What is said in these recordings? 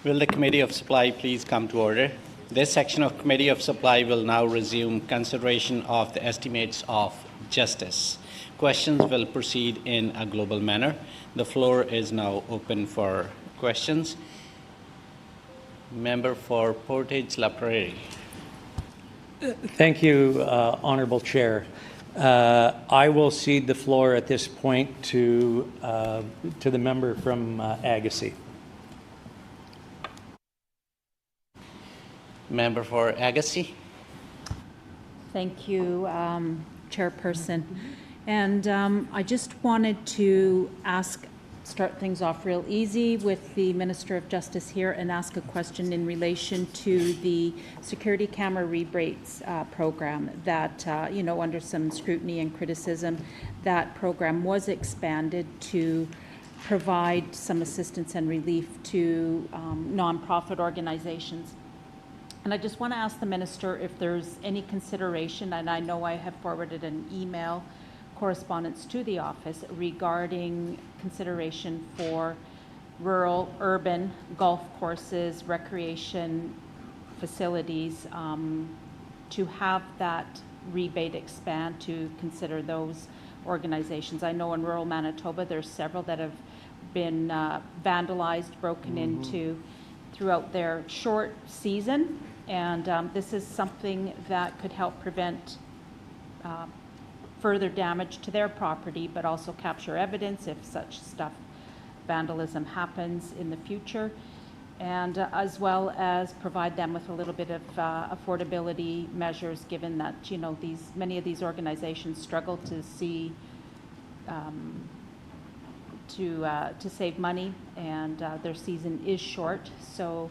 Will the Committee of Supply please come to order? This section of Committee of Supply will now resume consideration of the estimates of justice. Questions will proceed in a global manner. The floor is now open for questions. Member for Portage-La Prairie. Thank you, Honourable Chair. I will cede the floor at this point to the member from Agassiz. Member for Agassiz. Thank you, Chairperson. And I just wanted to start things off real easy with the Minister of Justice here and ask a question in relation to the security camera rebates program that, under some scrutiny and criticism, that program was expanded to provide some assistance and relief to nonprofit organizations. And I just want to ask the Minister if there's any consideration, and I know I have forwarded an email correspondence to the office regarding consideration for rural, urban golf courses, recreation facilities, to have that rebate expand to consider those organizations. I know in rural Manitoba there's several that have been vandalized, broken into throughout their short season, and this is something that could help prevent further damage to their property, but also capture evidence if such vandalism happens in the future, and as well as provide them with a little bit of affordability measures, given that many of these organizations struggle to save money, and their season is short. So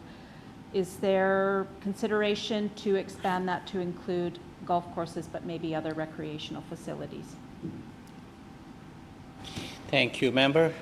is there consideration to expand that to include golf courses, but maybe other recreational facilities? Thank you, Member.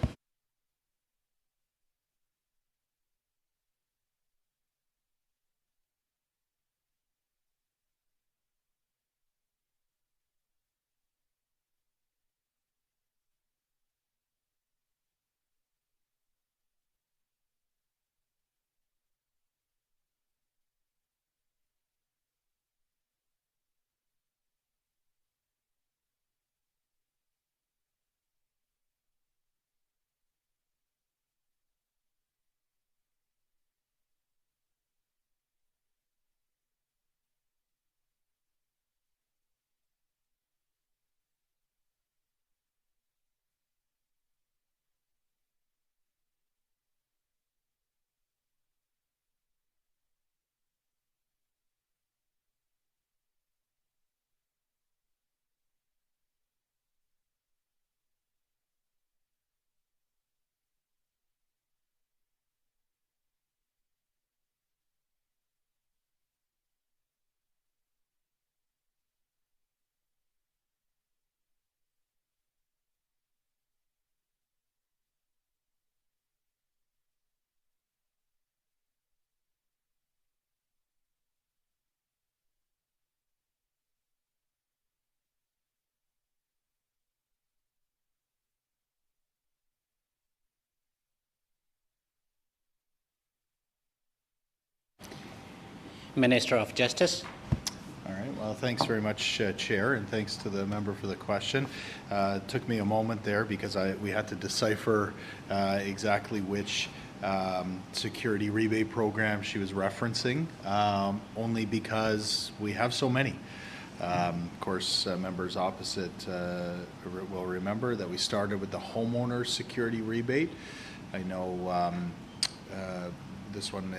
Minister of Justice. All right. Well, thanks very much, Chair, and thanks to the member for the question. It took me a moment there because we had to decipher exactly which security rebate program she was referencing, only because we have so many. Of course, members opposite will remember that we started with the homeowner security rebate. I know this one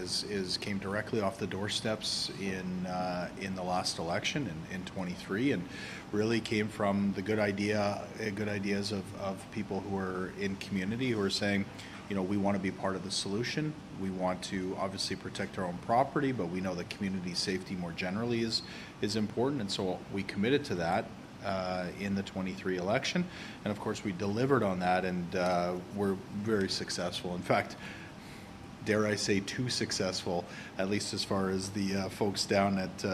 came directly off the doorsteps in the last election in 23, and really came from the good ideas of people who are in community who are saying, we want to be part of the solution. We want to obviously protect our own property, but we know that community safety more generally is important, and so we committed to that in the 23 election, and of course we delivered on that, and we're very successful. In fact, dare I say, too successful, at least as far as the folks down at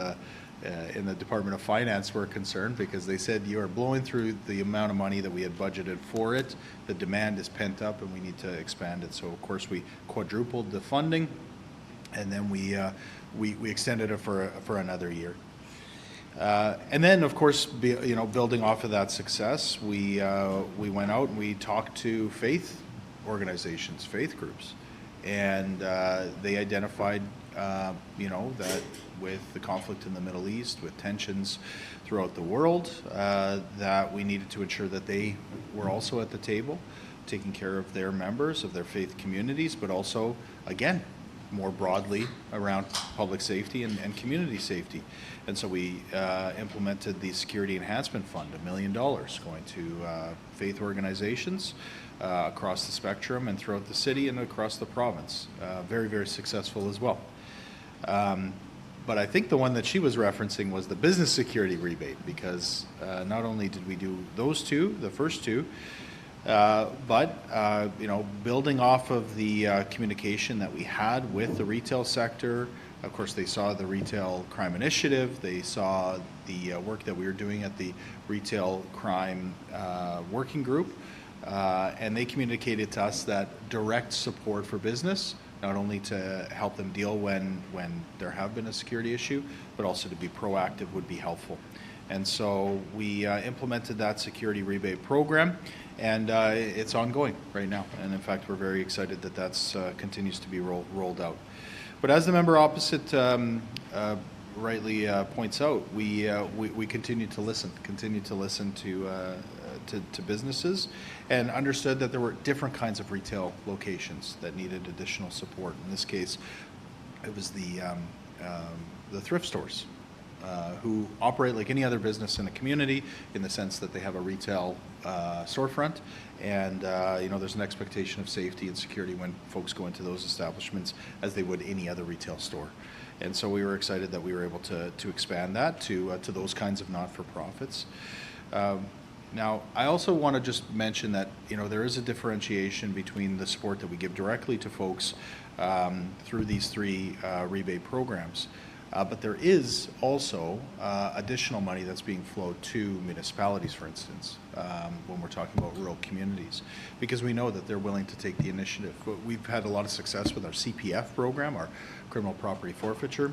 in the Department of Finance were concerned, because they said you are blowing through the amount of money that we had budgeted for it. The demand is pent up and we need to expand it. So of course we quadrupled the funding and then we extended it for another year. And then, of course, building off of that success, we went out and we talked to faith organizations, faith groups, and they identified, that with the conflict in the Middle East, with tensions throughout the world, that we needed to ensure that they were also at the table, taking care of their members, of their faith communities, but also, again, more broadly around public safety and community safety. And so we implemented the Security Enhancement Fund, $1 million going to faith organizations across the spectrum and throughout the city and across the province. Very, very successful as well. But I think the one that she was referencing was the business security rebate, because not only did we do those two, the first two, but building off of the communication that we had with the retail sector. Of course, they saw the Retail Crime Initiative. They saw the work that we were doing at the Retail Crime Working Group, and they communicated to us that direct support for business, not only to help them deal when there have been a security issue, but also to be proactive would be helpful. And so we implemented that security rebate program, and it's ongoing right now. And in fact, we're very excited that that's continues to be rolled out. But as the member opposite rightly points out, we continue to listen to businesses, and understood that there were different kinds of retail locations that needed additional support. In this case, it was the thrift stores, who operate like any other business in a community, in the sense that they have a retail storefront, and there's an expectation of safety and security when folks go into those establishments, as they would any other retail store. And so we were excited that we were able to expand that to those kinds of not-for-profits. Now, I also want to just mention that there is a differentiation between the support that we give directly to folks through these three rebate programs. But there is also additional money that's being flowed to municipalities, for instance, when we're talking about rural communities, because we know that they're willing to take the initiative. But we've had a lot of success with our CPF program, our criminal property forfeiture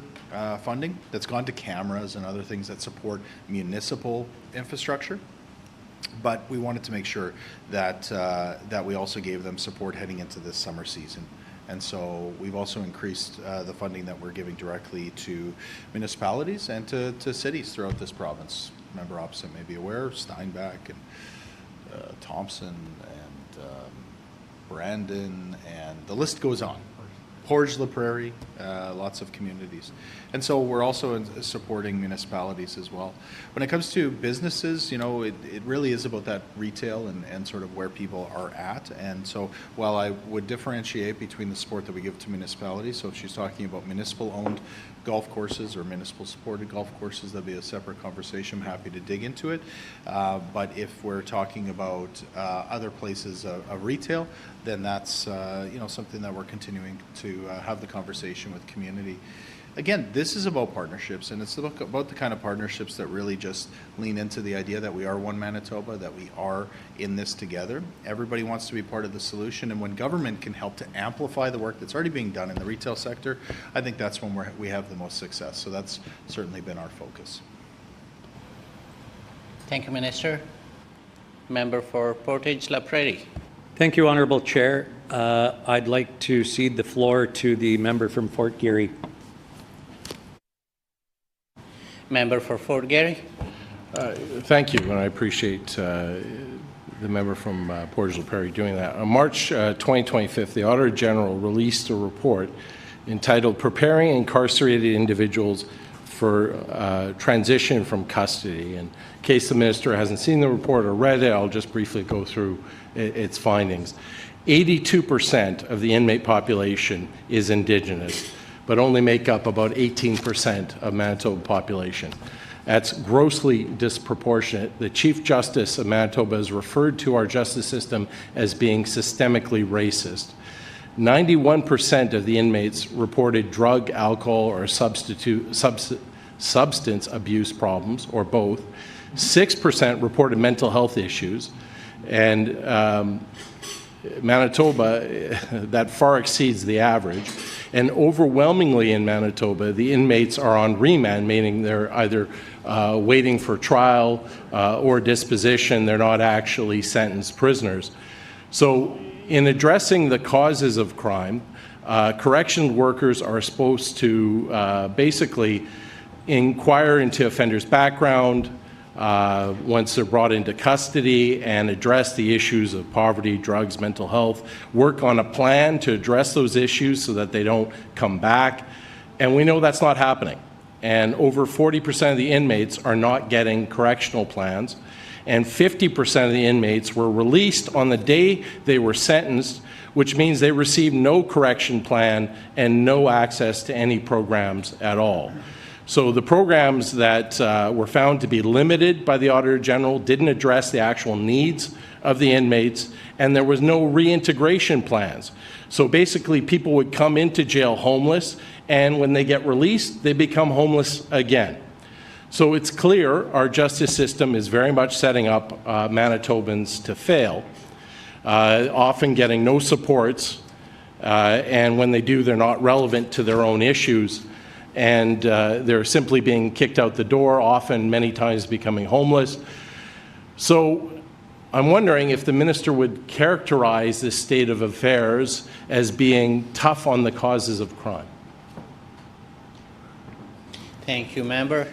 funding, that's gone to cameras and other things that support municipal infrastructure. But we wanted to make sure that that we also gave them support heading into this summer season. And so we've also increased the funding that we're giving directly to municipalities and to cities throughout this province. Member opposite may be aware, Steinbach and Thompson and Brandon, and the list goes on. Portage-La Prairie, lots of communities. And so we're also supporting municipalities as well. When it comes to businesses, it really is about that retail and sort of where people are at. And so while I would differentiate between the support that we give to municipalities, so if she's talking about municipal-owned golf courses or municipal-supported golf courses, that'd be a separate conversation. I'm happy to dig into it. But if we're talking about other places of retail, then that's something that we're continuing to have the conversation with community. Again, this is about partnerships, and it's about the kind of partnerships that really just lean into the idea that we are one Manitoba, that we are in this together. Everybody wants to be part of the solution, and when government can help to amplify the work that's already being done in the retail sector, I think that's when we have the most success. So that's certainly been our focus. Thank you, Minister. Member for Portage-La Prairie. Thank you, Honourable Chair. I'd like to cede the floor to the member from Fort Garry. Member for Fort Garry. Thank you, and I appreciate the member from Portage-La Prairie doing that. On March 2025, the Auditor General released a report entitled Preparing Incarcerated Individuals for Transition from Custody. And in case the Minister hasn't seen the report or read it, I'll just briefly go through its findings. 82% of the inmate population is Indigenous, but only make up about 18% of Manitoba population. That's grossly disproportionate. The Chief Justice of Manitoba has referred to our justice system as being systemically racist. 91% of the inmates reported drug, alcohol, or substance abuse problems, or both. 6% reported mental health issues, and Manitoba, that far exceeds the average. And overwhelmingly in Manitoba, the inmates are on remand, meaning they're either waiting for trial or disposition. They're not actually sentenced prisoners. So in addressing the causes of crime, correctional workers are supposed to basically inquire into offenders' background once they're brought into custody and address the issues of poverty, drugs, mental health, work on a plan to address those issues so that they don't come back. And we know that's not happening. And over 40% of the inmates are not getting correctional plans. And 50% of the inmates were released on the day they were sentenced, which means they received no correction plan and no access to any programs at all. So the programs that were found to be limited by the Auditor General didn't address the actual needs of the inmates, and there was no reintegration plans. So basically, people would come into jail homeless, and when they get released, they become homeless again. So it's clear our justice system is very much setting up Manitobans to fail, often getting no supports, and when they do, they're not relevant to their own issues. And they're simply being kicked out the door, often many times becoming homeless. So I'm wondering if the minister would characterize this state of affairs as being tough on the causes of crime. Thank you, member.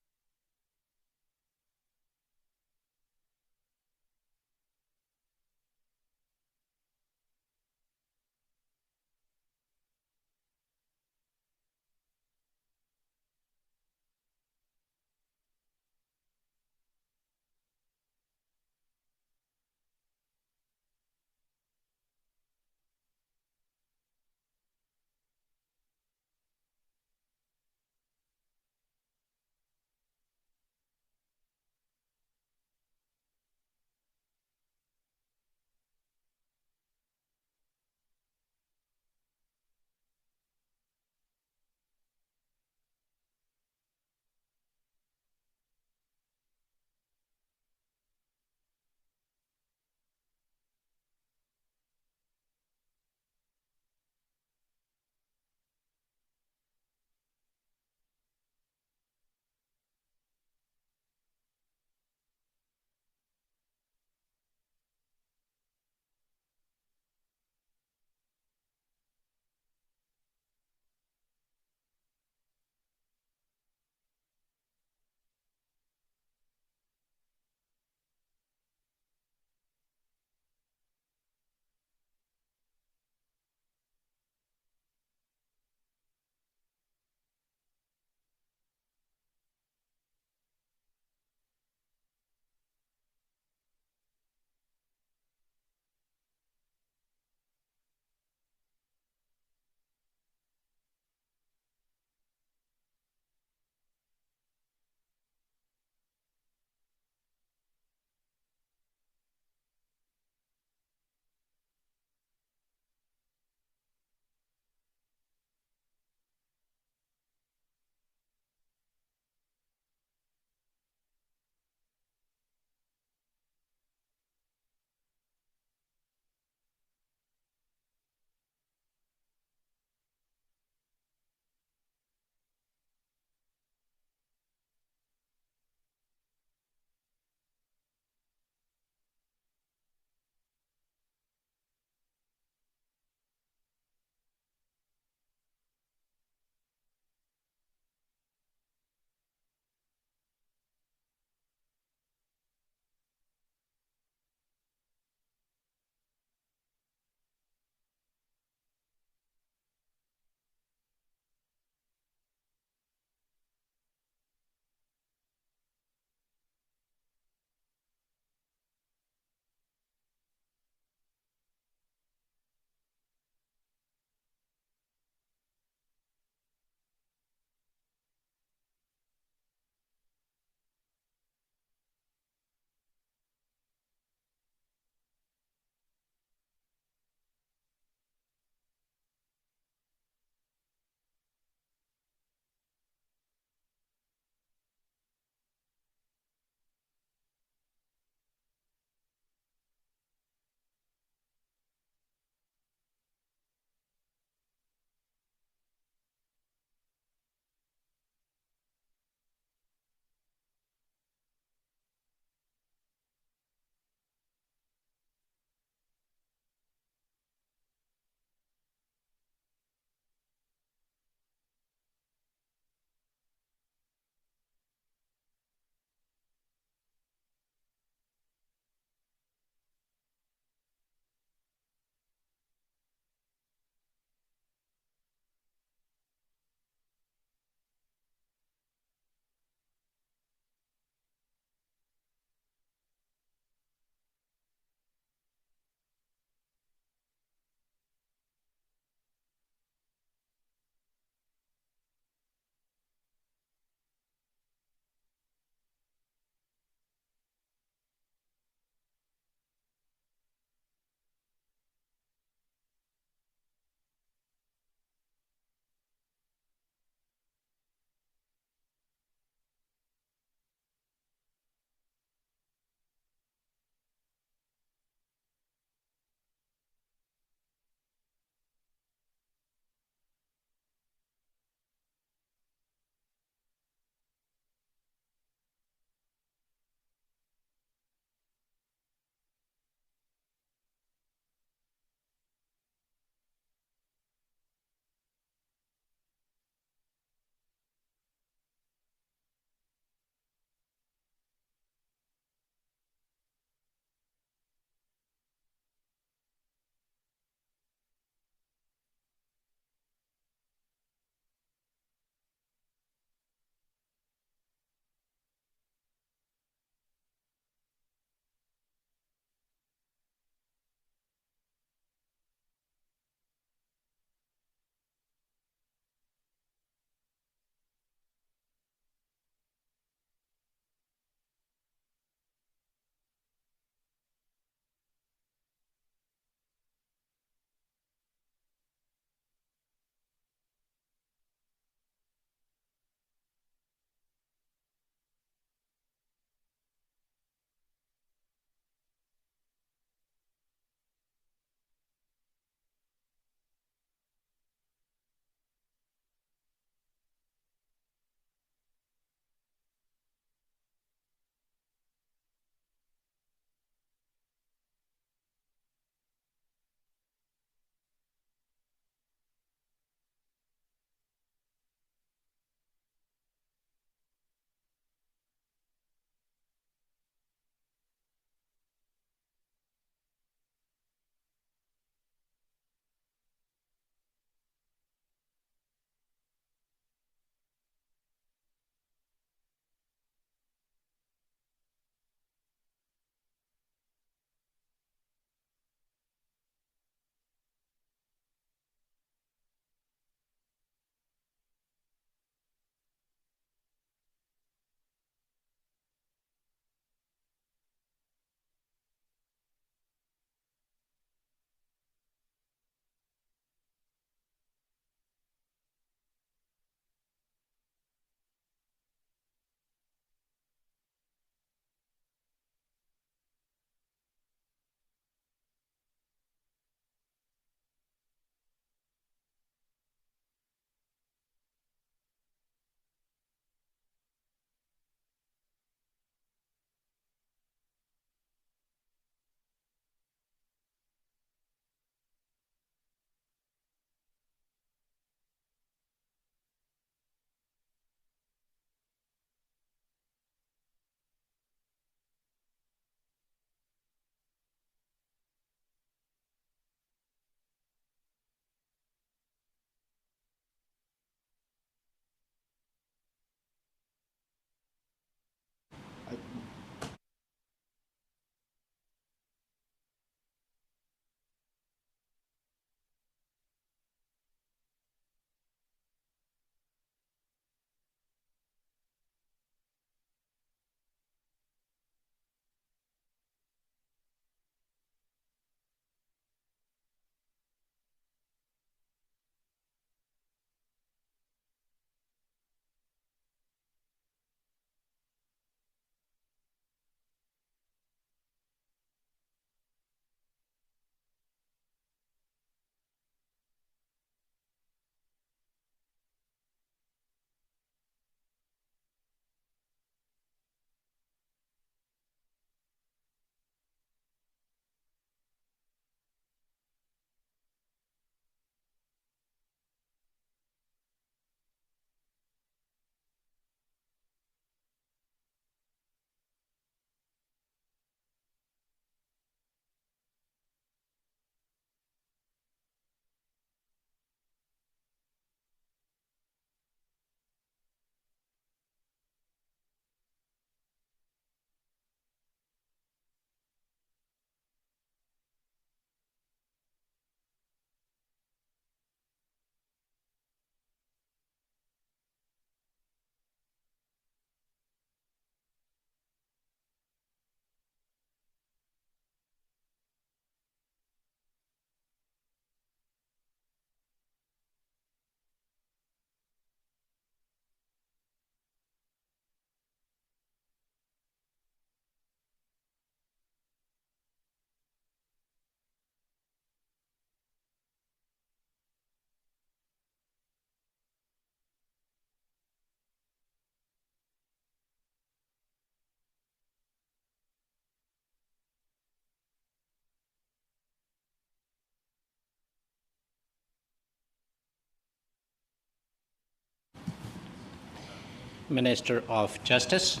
Minister of Justice.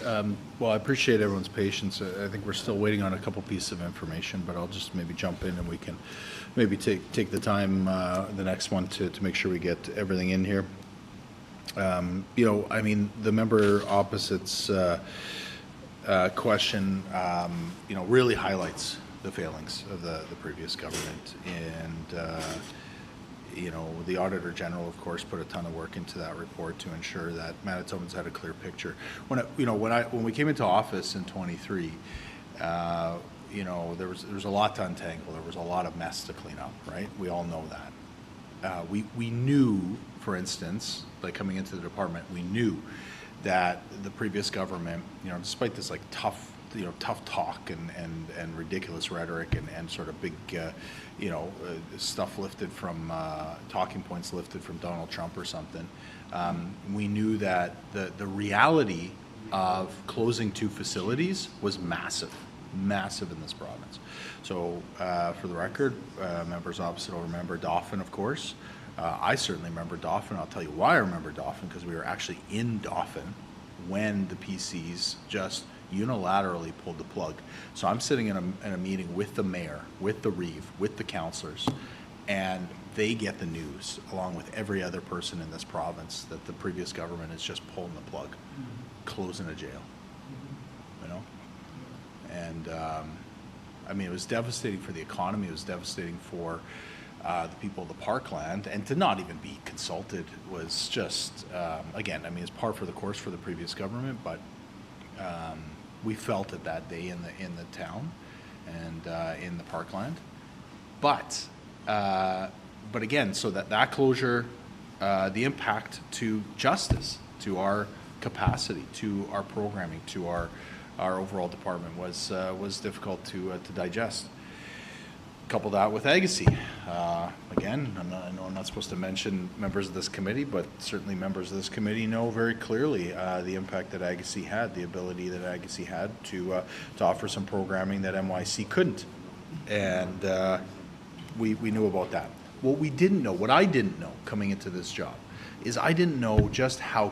Well, I appreciate everyone's patience. I think we're still waiting on a couple pieces of information, but I'll just maybe jump in and we can maybe take the time, the next one, to make sure we get everything in here. You know, I mean, the member opposite's question, you know, really highlights the failings of the previous government. And, you know, the Auditor General, of course, put a ton of work into that report to ensure that Manitobans had a clear picture. When we came into office in 23, you know, there was a lot to untangle. There was a lot of mess to clean up, right? We all know that. We knew, for instance, like coming into the department, we knew that the previous government, you know, despite this like tough talk and ridiculous rhetoric and sort of big, you know, stuff lifted from, talking points lifted from Donald Trump or something, we knew that the reality of closing 2 facilities was massive in this province. So for the record, members opposite will remember Dauphin, of course. I certainly remember Dauphin. I'll tell you why I remember Dauphin, because we were actually in Dauphin when the PCs just unilaterally pulled the plug. So I'm sitting in a meeting with the mayor, with the reeve, with the councillors, and they get the news, along with every other person in this province, that the previous government is just pulling the plug, closing a jail, you know? And I mean, it was devastating for the economy. It was devastating for the people of the Parkland, and to not even be consulted was just, again, I mean, it's par for the course for the previous government, but we felt it that day in the town and in the Parkland. But again, so that closure, the impact to justice, to our capacity, to our programming, to our overall department was difficult to digest. Couple that with Agassiz. Again, I know I'm not supposed to mention members of this committee, but certainly members of this committee know very clearly the impact that Agassiz had, the ability that Agassiz had to offer some programming that MYC couldn't. And we knew about that. What we didn't know, what I didn't know coming into this job, is I didn't know just how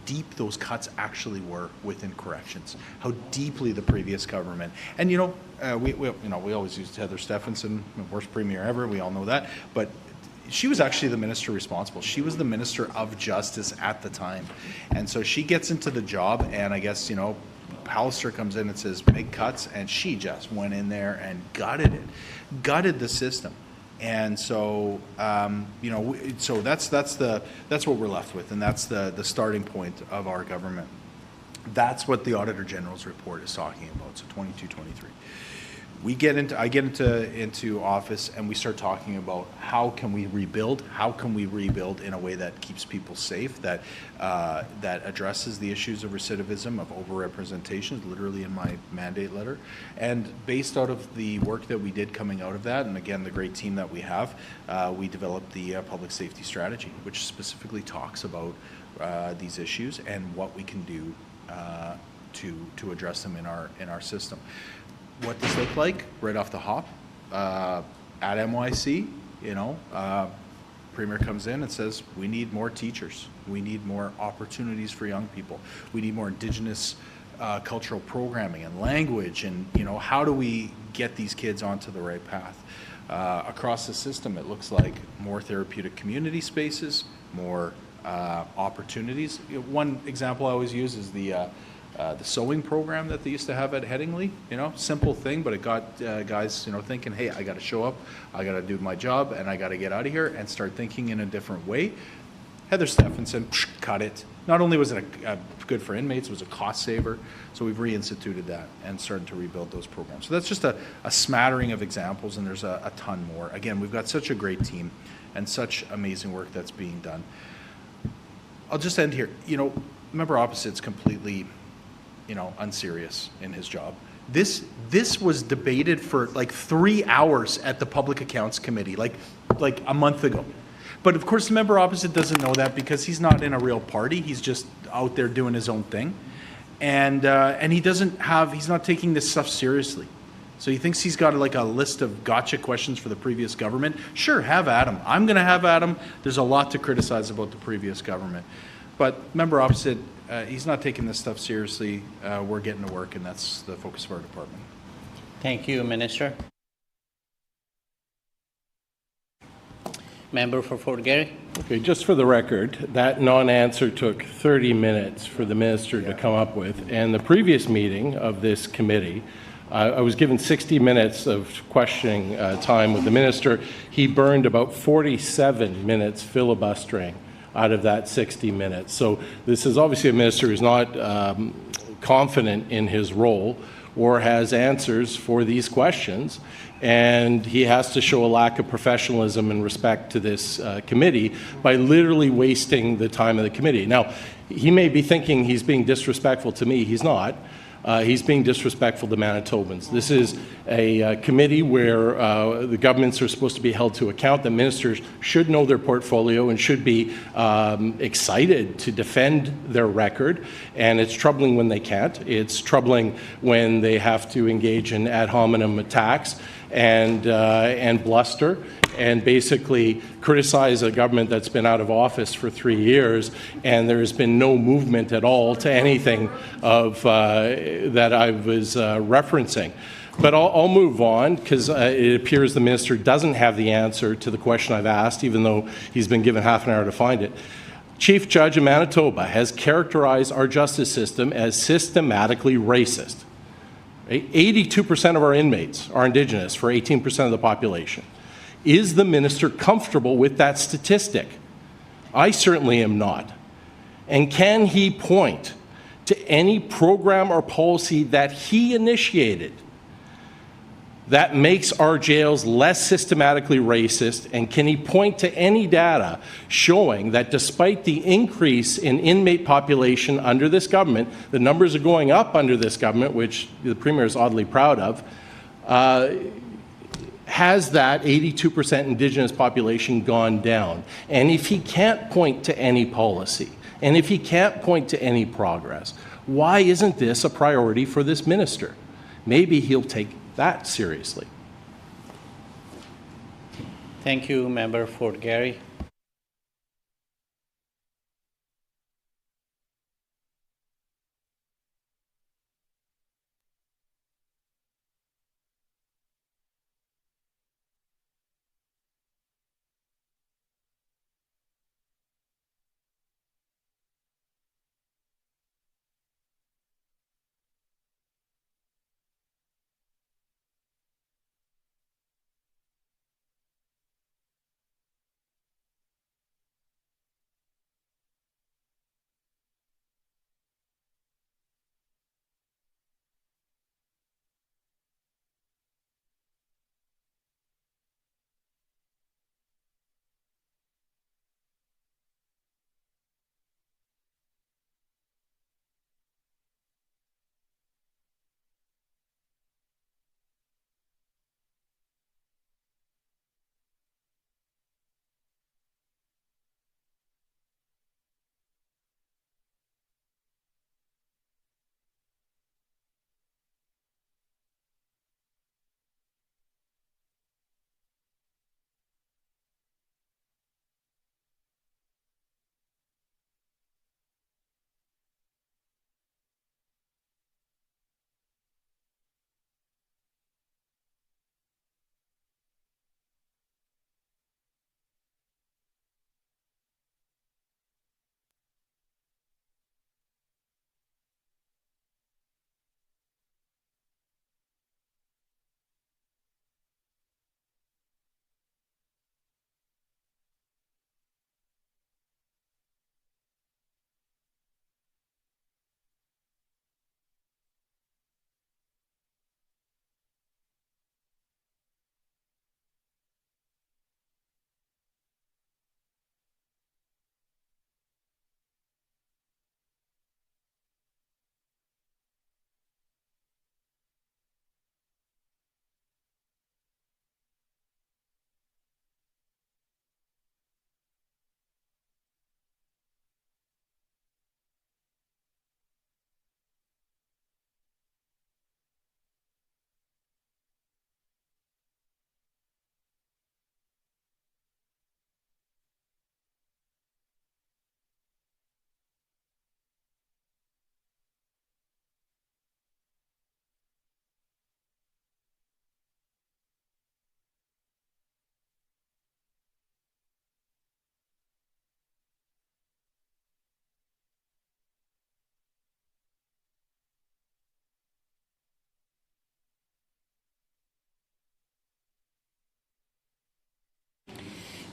deep those cuts actually were within corrections, how deeply the previous government, and you know, we always used Heather Stephenson, the worst premier ever, we all know that, but she was actually the minister responsible. She was the Minister of Justice at the time. And so she gets into the job, and I guess, you know, Pallister comes in and says, big cuts, and she just went in there and gutted the system. And so, you know, so that's what we're left with, and that's the starting point of our government. That's what the Auditor General's report is talking about. So 22-23. I get into office, and we start talking about how can we rebuild in a way that keeps people safe, that addresses the issues of recidivism, of overrepresentation, literally in my mandate letter. And based out of the work that we did coming out of that, and again, the great team that we have, we developed the public safety strategy, which specifically talks about these issues and what we can do to address them in our system. What this looked like right off the hop at MYC, you know, Premier comes in and says, we need more teachers. We need more opportunities for young people. We need more Indigenous cultural programming and language, and, you know, how do we get these kids onto the right path? Across the system, it looks like more therapeutic community spaces, more opportunities. You know, one example I always use is the sewing program that they used to have at Headingley. You know, simple thing, but it got guys, you know, thinking, hey, I got to show up, I got to do my job, and I got to get out of here and start thinking in a different way. Heather Stephenson cut it. Not only was it good for inmates, it was a cost saver. So we've reinstituted that and started to rebuild those programs. So that's just a smattering of examples, and there's a ton more. Again, we've got such a great team and such amazing work that's being done. I'll just end here. You know, member opposite's completely, you know, unserious in his job. This was debated for like 3 hours at the Public Accounts Committee, like a month ago. But of course, the member opposite doesn't know that because he's not in a real party. He's just out there doing his own thing, and he's not taking this stuff seriously. So he thinks he's got like a list of gotcha questions for the previous government. Sure, have at him. I'm going to have at him. There's a lot to criticize about the previous government. But member opposite, he's not taking this stuff seriously. We're getting to work, and that's the focus of our department. Thank you, Minister. Member for Fort Garry. Okay, just for the record, that non-answer took 30 minutes for the minister to come up with. And the previous meeting of this committee, I was given 60 minutes of questioning time with the minister. He burned about 47 minutes filibustering out of that 60 minutes. So this is obviously a minister who's not confident in his role or has answers for these questions, and he has to show a lack of professionalism and respect to this committee by literally wasting the time of the committee. Now, he may be thinking he's being disrespectful to me. He's not. He's being disrespectful to Manitobans. This is a committee where the governments are supposed to be held to account. The ministers should know their portfolio and should be excited to defend their record. And it's troubling when they can't. It's troubling when they have to engage in ad hominem attacks and bluster and basically criticize a government that's been out of office for 3 years, and there has been no movement at all to anything of that I was referencing. But I'll move on, because it appears the minister doesn't have the answer to the question I've asked, even though he's been given half an hour to find it. Chief Judge of Manitoba has characterized our justice system as systematically racist. 82% of our inmates are Indigenous for 18% of the population. Is the minister comfortable with that statistic? I certainly am not. And can he point to any program or policy that he initiated that makes our jails less systematically racist? And can he point to any data showing that despite the increase in inmate population under this government, the numbers are going up under this government, which the Premier is oddly proud of, has that 82% Indigenous population gone down? And if he can't point to any policy, and if he can't point to any progress, why isn't this a priority for this minister? Maybe he'll take that seriously. Thank you, Member Fort Garry.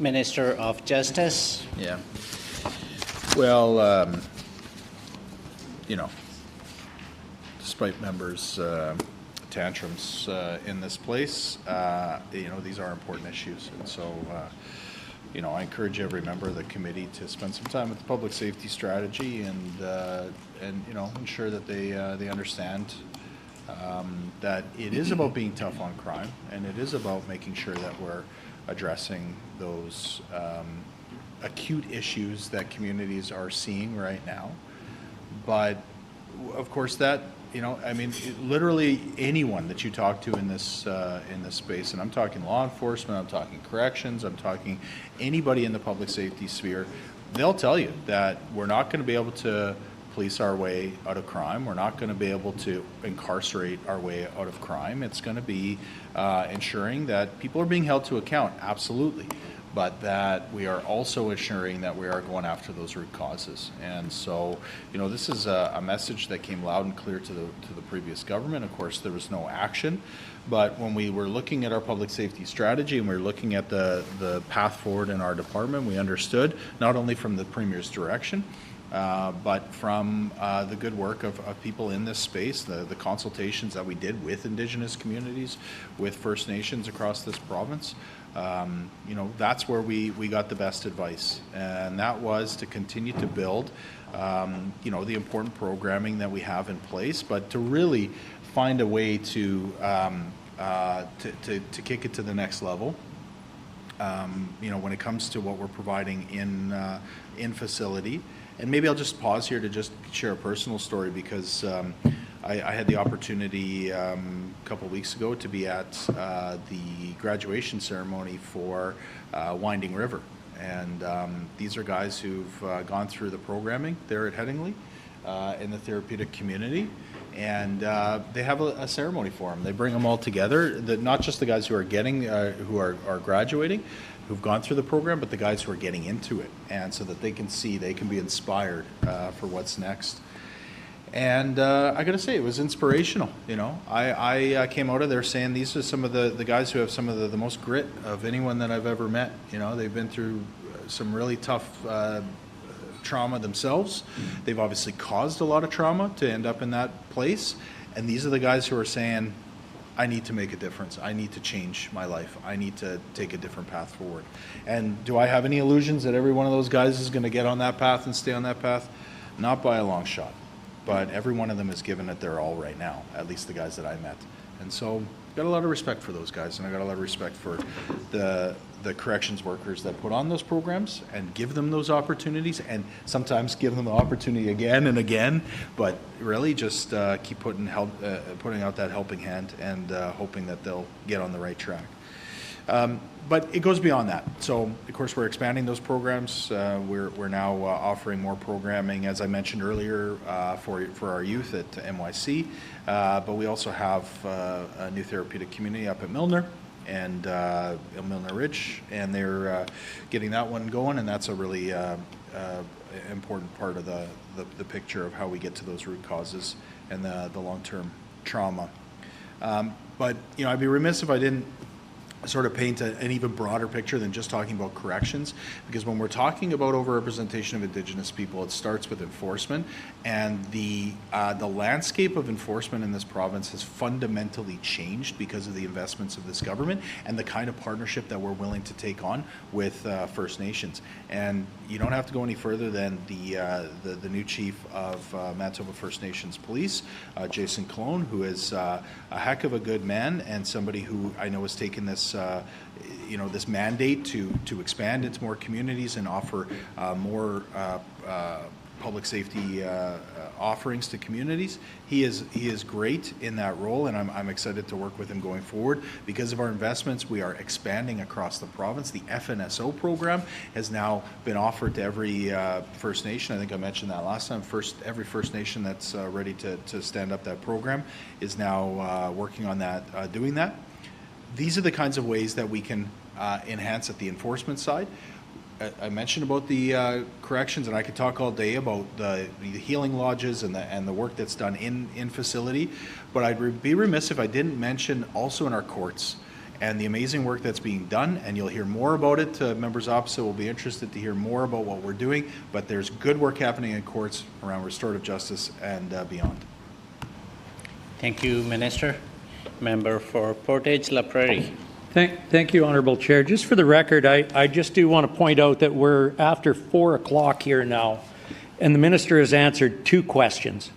Minister of Justice. Yeah. Well, you know, despite members' tantrums in this place, you know, these are important issues. And so, you know, I encourage every member of the committee to spend some time with the public safety strategy and you know, ensure that they understand that it is about being tough on crime, and it is about making sure that we're addressing those acute issues that communities are seeing right now. But of course, that, you know, I mean, literally anyone that you talk to in this space, and I'm talking law enforcement, I'm talking corrections, I'm talking anybody in the public safety sphere, they'll tell you that we're not going to be able to police our way out of crime. We're not going to be able to incarcerate our way out of crime. It's going to be ensuring that people are being held to account, absolutely, but that we are also ensuring that we are going after those root causes. And so, you know, this is a message that came loud and clear to the previous government. Of course, there was no action, but when we were looking at our public safety strategy and we were looking at the path forward in our department, we understood, not only from the Premier's direction, but from the good work of people in this space, the consultations that we did with Indigenous communities, with First Nations across this province, you know, that's where we got the best advice. And that was to continue to build, you know, the important programming that we have in place, but to really find a way to kick it to the next level. You know, when it comes to what we're providing in facility. And maybe I'll just pause here to just share a personal story, because I had the opportunity a couple of weeks ago to be at the graduation ceremony for Winding River. And these are guys who've gone through the programming there at Headingley in the therapeutic community. And they have a ceremony for them. They bring them all together, not just the guys who are getting, who are graduating, who've gone through the program, but the guys who are getting into it, and so that they can see, they can be inspired for what's next. And I got to say, it was inspirational. You know, I came out of there saying these are some of the guys who have some of the most grit of anyone that I've ever met. You know, they've been through some really tough trauma themselves. They've obviously caused a lot of trauma to end up in that place. And these are the guys who are saying, I need to make a difference. I need to change my life. I need to take a different path forward. And do I have any illusions that every one of those guys is going to get on that path and stay on that path? Not by a long shot. But every one of them is giving it their all right now, at least the guys that I met. And so I got a lot of respect for those guys, and I got a lot of respect for the corrections workers that put on those programs and give them those opportunities, and sometimes give them the opportunity again and again, but really just keep putting out that helping hand and hoping that they'll get on the right track. But it goes beyond that. So, of course, we're expanding those programs. We're now offering more programming, as I mentioned earlier, for our youth at NYC. But we also have a new therapeutic community up at Milner and Milner Ridge, and they're getting that one going, and that's a really important part of the picture of how we get to those root causes and the long-term trauma. But, you know, I'd be remiss if I didn't sort of paint an even broader picture than just talking about corrections, because when we're talking about overrepresentation of Indigenous people, it starts with enforcement, and the landscape of enforcement in this province has fundamentally changed because of the investments of this government and the kind of partnership that we're willing to take on with First Nations. And you don't have to go any further than the new chief of Manitoba First Nations Police, Jason Clone, who is a heck of a good man and somebody who I know has taken this you know, this mandate to expand into more communities and offer more public safety offerings to communities. He is great in that role, and I'm excited to work with him going forward. Because of our investments, we are expanding across the province. The FNSO program has now been offered to every First Nation. I think I mentioned that last time. Every First Nation that's ready to stand up that program is now working on that, doing that. These are the kinds of ways that we can enhance at the enforcement side. I mentioned about the corrections, and I could talk all day about the healing lodges and the work that's done in facility, but I'd be remiss if I didn't mention also in our courts and the amazing work that's being done, and you'll hear more about it. Members opposite will be interested to hear more about what we're doing, but there's good work happening in courts around restorative justice and beyond. Thank you, Minister. Member for Portage La Prairie. Thank you, Honourable Chair. Just for the record, I just do want to point out that we're after 4 o'clock here now, and the Minister has answered 2 questions.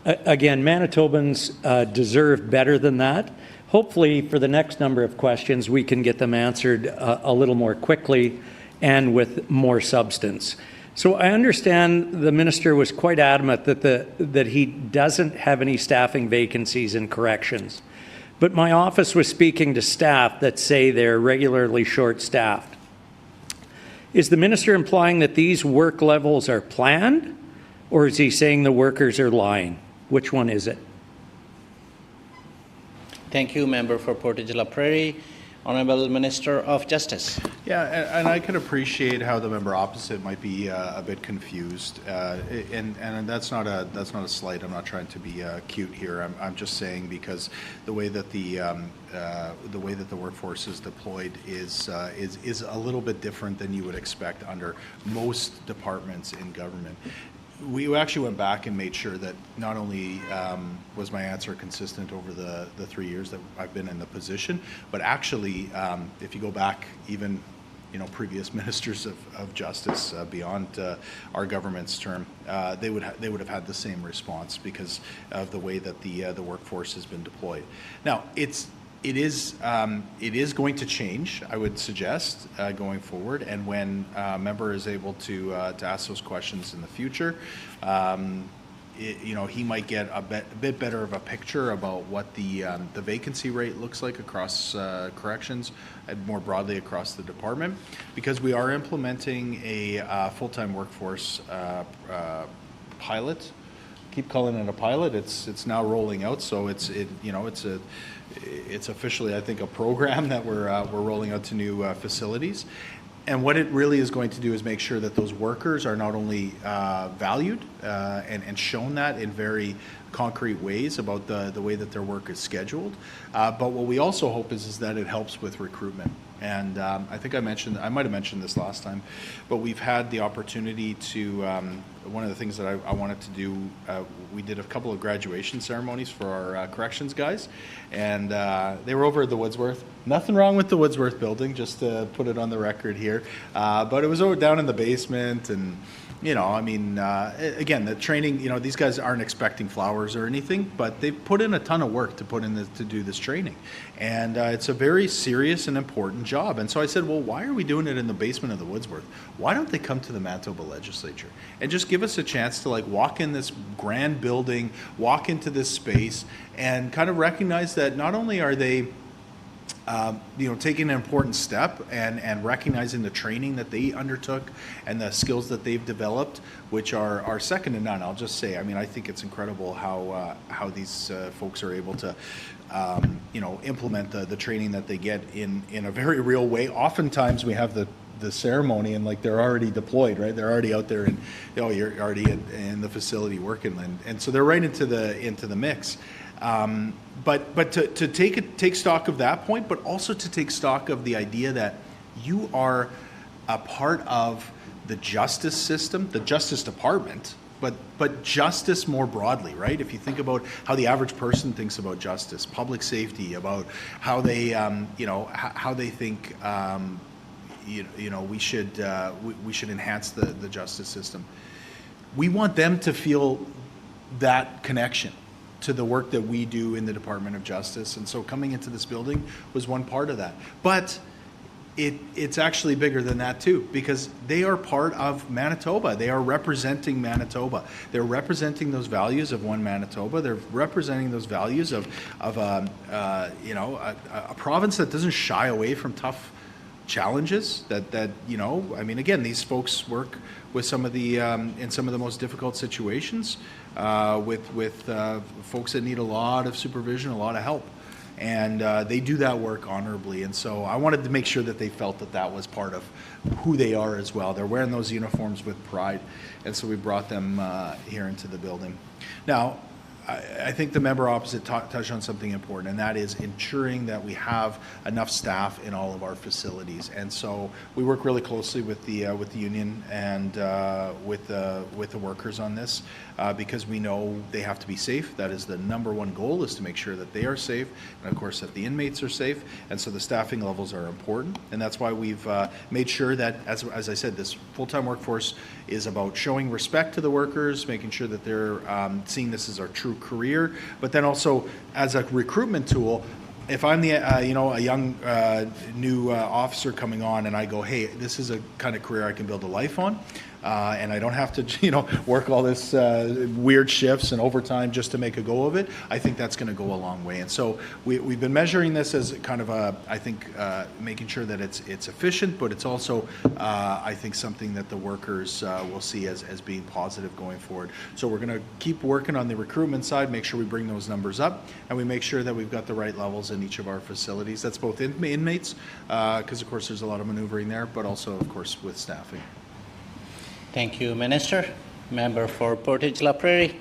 Again, Manitobans deserve better than that. Hopefully, for the next number of questions, we can get them answered a little more quickly and with more substance. So I understand the Minister was quite adamant that he doesn't have any staffing vacancies in corrections. But my office was speaking to staff that say they're regularly short-staffed. Is the Minister implying that these work levels are planned, or is he saying the workers are lying? Which one is it? Thank you, Member for Portage La Prairie. Honourable Minister of Justice. Yeah, and I can appreciate how the member opposite might be a bit confused, and that's not a slight. I'm not trying to be cute here. I'm just saying because the way that the workforce is deployed is a little bit different than you would expect under most departments in government. We actually went back and made sure that not only was my answer consistent over the 3 years that I've been in the position, but actually, if you go back even, previous ministers of justice beyond our government's term, they would have had the same response because of the way that the workforce has been deployed. Now, it is going to change, I would suggest, going forward. And when a member is able to ask those questions in the future, he might get a bit better of a picture about what the vacancy rate looks like across corrections and more broadly across the department, because we are implementing a full-time workforce pilot. Keep calling it a pilot. It's now rolling out, so it's officially, I think, a program that we're rolling out to new facilities. And what it really is going to do is make sure that those workers are not only valued and shown that in very concrete ways about the way that their work is scheduled, but what we also hope is that it helps with recruitment. And I think I might have mentioned this last time, but we've had the opportunity to, one of the things that I wanted to do, we did a couple of graduation ceremonies for our corrections guys, and they were over at the Woodsworth. Nothing wrong with the Woodsworth building, just to put it on the record here, but it was over down in the basement, and again, the training, these guys aren't expecting flowers or anything, but they've put in a ton of work to do this training. And it's a very serious and important job. And so I said, well, why are we doing it in the basement of the Woodsworth? Why don't they come to the Manitoba Legislature and just give us a chance to walk in this grand building, walk into this space, and kind of recognize that not only are they taking an important step and recognizing the training that they undertook and the skills that they've developed, which are second to none. I'll just say, I think it's incredible how these folks are able to, implement the training that they get in a very real way. Oftentimes we have the ceremony and they're already deployed, right? They're already out there and you're already in the facility working, and so they're right into the mix. But to take stock of that point, but also to take stock of the idea that you are a part of the justice system, the Justice Department, but justice more broadly, right? If you think about how the average person thinks about justice, public safety, about how they, how they think, we should enhance the justice system. We want them to feel that connection to the work that we do in the Department of Justice. And so coming into this building was one part of that. But it's actually bigger than that too, because they are part of Manitoba. They are representing Manitoba. They're representing those values of one Manitoba. They're representing those values of a province that doesn't shy away from tough challenges again, these folks work with some of the in some of the most difficult situations with folks that need a lot of supervision, a lot of help, and they do that work honorably. And so I wanted to make sure that they felt that was part of who they are as well. They're wearing those uniforms with pride, and so we brought them here into the building. Now, I think the member opposite touched on something important, and that is ensuring that we have enough staff in all of our facilities. And so we work really closely with the union and with the workers on this because we know they have to be safe. That is the number one goal, is to make sure that they are safe, and of course that the inmates are safe. And so the staffing levels are important, and that's why we've made sure that, as I said, this full-time workforce is about showing respect to the workers, making sure that they're seeing this as our true career, but then also as a recruitment tool. If I'm the a young new officer coming on, and I go, hey, this is a kind of career I can build a life on, and I don't have to work all this weird shifts and overtime just to make a go of it, I think that's going to go a long way. And so we've been measuring this as kind of I think making sure that it's efficient, but it's also I think something that the workers will see as being positive going forward. So we're going to keep working on the recruitment side, make sure we bring those numbers up, and we make sure that we've got the right levels in each of our facilities. That's both inmates, because of course there's a lot of maneuvering there, but also of course with staffing. Thank you, Minister. Member for Portage La Prairie.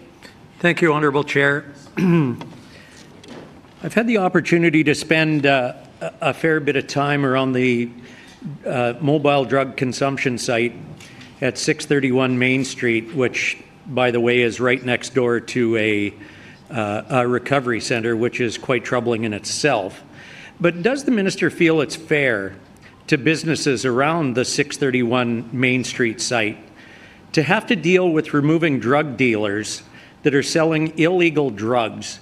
Thank you, Honourable Chair. I've had the opportunity to spend a fair bit of time around the mobile drug consumption site at 631 Main Street, which, by the way, is right next door to a recovery centre, which is quite troubling in itself. But does the minister feel it's fair to businesses around the 631 Main Street site to have to deal with removing drug dealers that are selling illegal drugs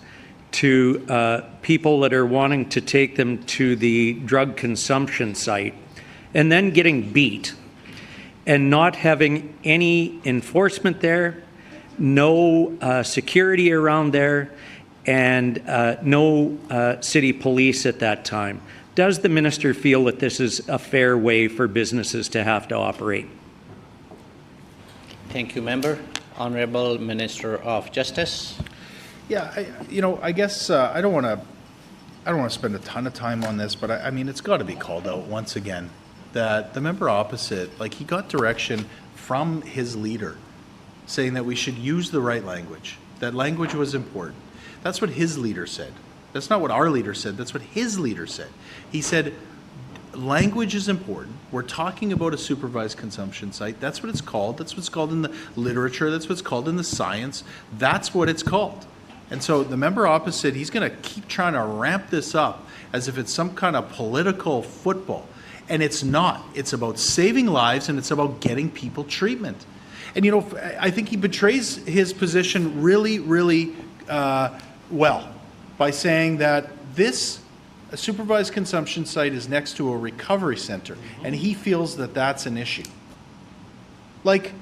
to people that are wanting to take them to the drug consumption site, and then getting beat and not having any enforcement there, no security around there, and no city police at that time? Does the minister feel that this is a fair way for businesses to have to operate? Thank you, Member. Honorable Minister of Justice. Yeah, I guess I don't want to spend a ton of time on this, but I mean, it's got to be called out once again that the member opposite, like, he got direction from his leader saying that we should use the right language, that language was important. That's what his leader said. That's not what our leader said. That's what his leader said. He said, language is important. We're talking about a supervised consumption site. That's what it's called. That's what it's called in the literature. That's what it's called in the science. That's what it's called. And so the member opposite, he's going to keep trying to ramp this up as if it's some kind of political football. And it's not. It's about saving lives, and it's about getting people treatment. And, I think he betrays his position really, really well by saying that this supervised consumption site is next to a recovery center, and he feels that that's an issue. Like,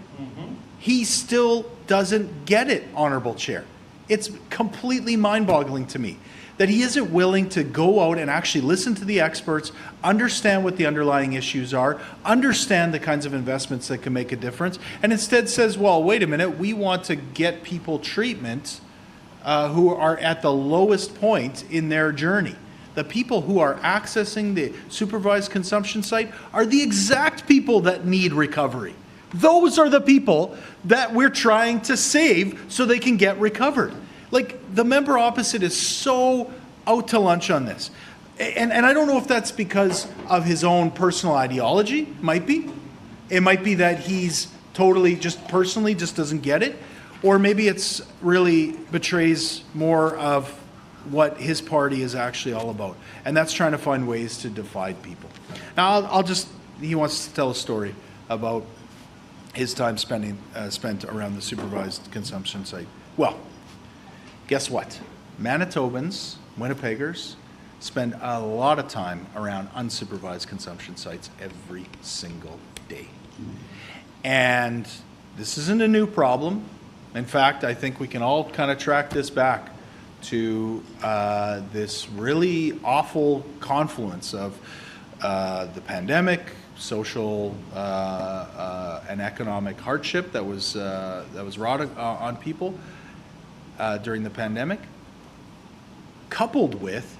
he still doesn't get it, Honourable Chair. It's completely mind-boggling to me that he isn't willing to go out and actually listen to the experts, understand what the underlying issues are, understand the kinds of investments that can make a difference, and instead says, well, wait a minute, we want to get people treatment who are at the lowest point in their journey. The people who are accessing the supervised consumption site are the exact people that need recovery. Those are the people that we're trying to save so they can get recovered. Like, the member opposite is so out to lunch on this. And I don't know if that's because of his own personal ideology. Might be. It might be that he's totally just personally just doesn't get it. Or maybe it's really betrays more of what his party is actually all about. And that's trying to find ways to divide people. Now, he wants to tell a story about his time spent around the supervised consumption site. Well, guess what? Manitobans, Winnipeggers, spend a lot of time around unsupervised consumption sites every single day. And this isn't a new problem. In fact, I think we can all kind of track this back to this really awful confluence of the pandemic, social and economic hardship that was wrought on people during the pandemic, coupled with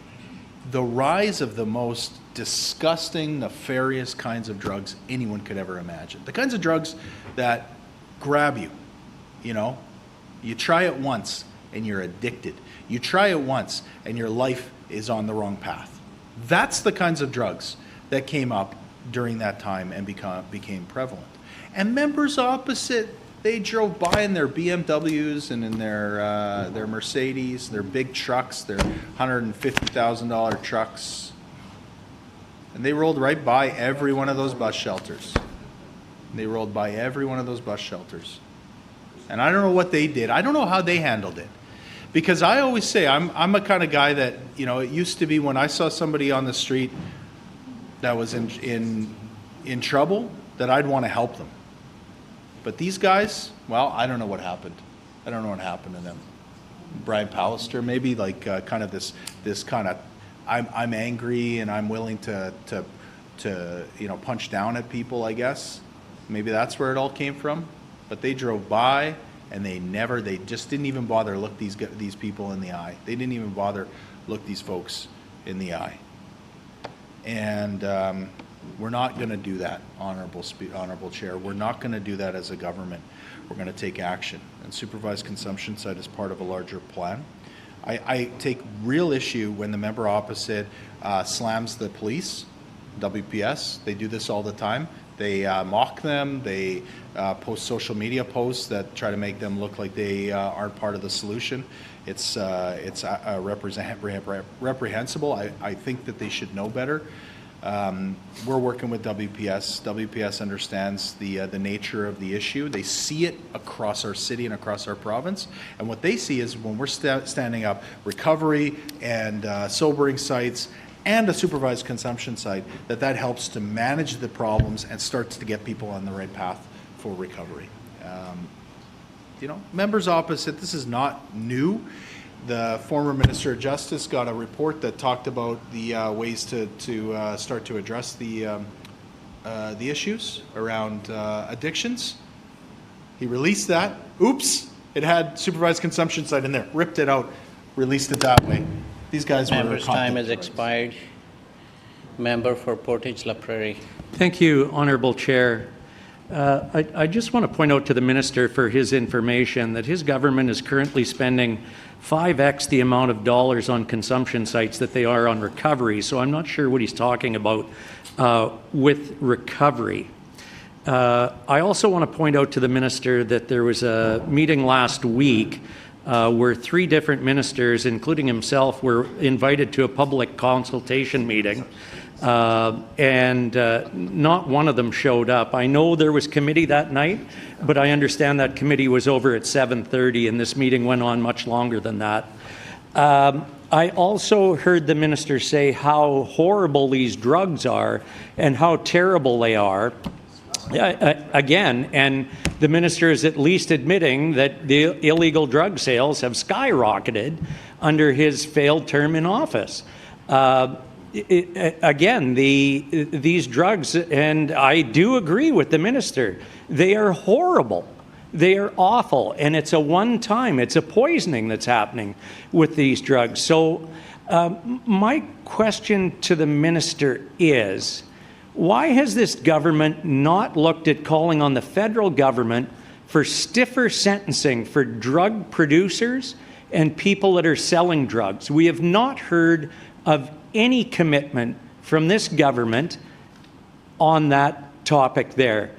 the rise of the most disgusting, nefarious kinds of drugs anyone could ever imagine. The kinds of drugs that grab you, you try it once, and you're addicted. You try it once and your life is on the wrong path. That's the kinds of drugs that came up during that time and became prevalent. And members opposite, they drove by in their BMWs and in their Mercedes, their big trucks, their $150,000 trucks, and they rolled right by every one of those bus shelters. They rolled by every one of those bus shelters. And I don't know what they did. I don't know how they handled it. Because I always say, I'm a kind of guy that, you know, it used to be when I saw somebody on the street that was in trouble, that I'd want to help them. But these guys, well, I don't know what happened. I don't know what happened to them. Brian Pallister, maybe, like kind of this kind of, I'm angry and I'm willing to you know, punch down at people, I guess. Maybe that's where it all came from. But they drove by and they just didn't even bother look these people in the eye. They didn't even bother look these folks in the eye. And we're not going to do that, Honorable Chair. We're not going to do that as a government. We're going to take action. And supervised consumption site is part of a larger plan. I take real issue when the member opposite slams the police, WPS. They do this all the time. They mock them. They post social media posts that try to make them look like they aren't part of the solution. It's reprehensible. I think that they should know better. We're working with WPS. WPS understands the nature of the issue. They see it across our city and across our province. And what they see is when we're standing up recovery and sobering sites and a supervised consumption site, that helps to manage the problems and starts to get people on the right path for recovery. You know, members opposite, this is not new. The former Minister of Justice got a report that talked about the ways to start to address the issues around addictions. He released that. Oops, it had supervised consumption site in there. Ripped it out, released it that way. These guys were Member's time has competent. expired. Member for Portage La Prairie. Thank you, Honourable Chair. I just want to point out to the Minister for his information that his government is currently spending 5x the amount of dollars on consumption sites that they are on recovery. So I'm not sure what he's talking about with recovery. I also want to point out to the Minister that there was a meeting last week where 3 different ministers, including himself, were invited to a public consultation meeting. And not one of them showed up. I know there was committee that night, but I understand that committee was over at 7:30 and this meeting went on much longer than that. I also heard the minister say how horrible these drugs are and how terrible they are. Again, and the minister is at least admitting that the illegal drug sales have skyrocketed under his failed term in office. Again, these drugs, and I do agree with the minister, they are horrible. They are awful, and it's a one-time, it's a poisoning that's happening with these drugs. So my question to the minister is, why has this government not looked at calling on the federal government for stiffer sentencing for drug producers and people that are selling drugs? We have not heard of any commitment from this government on that topic there.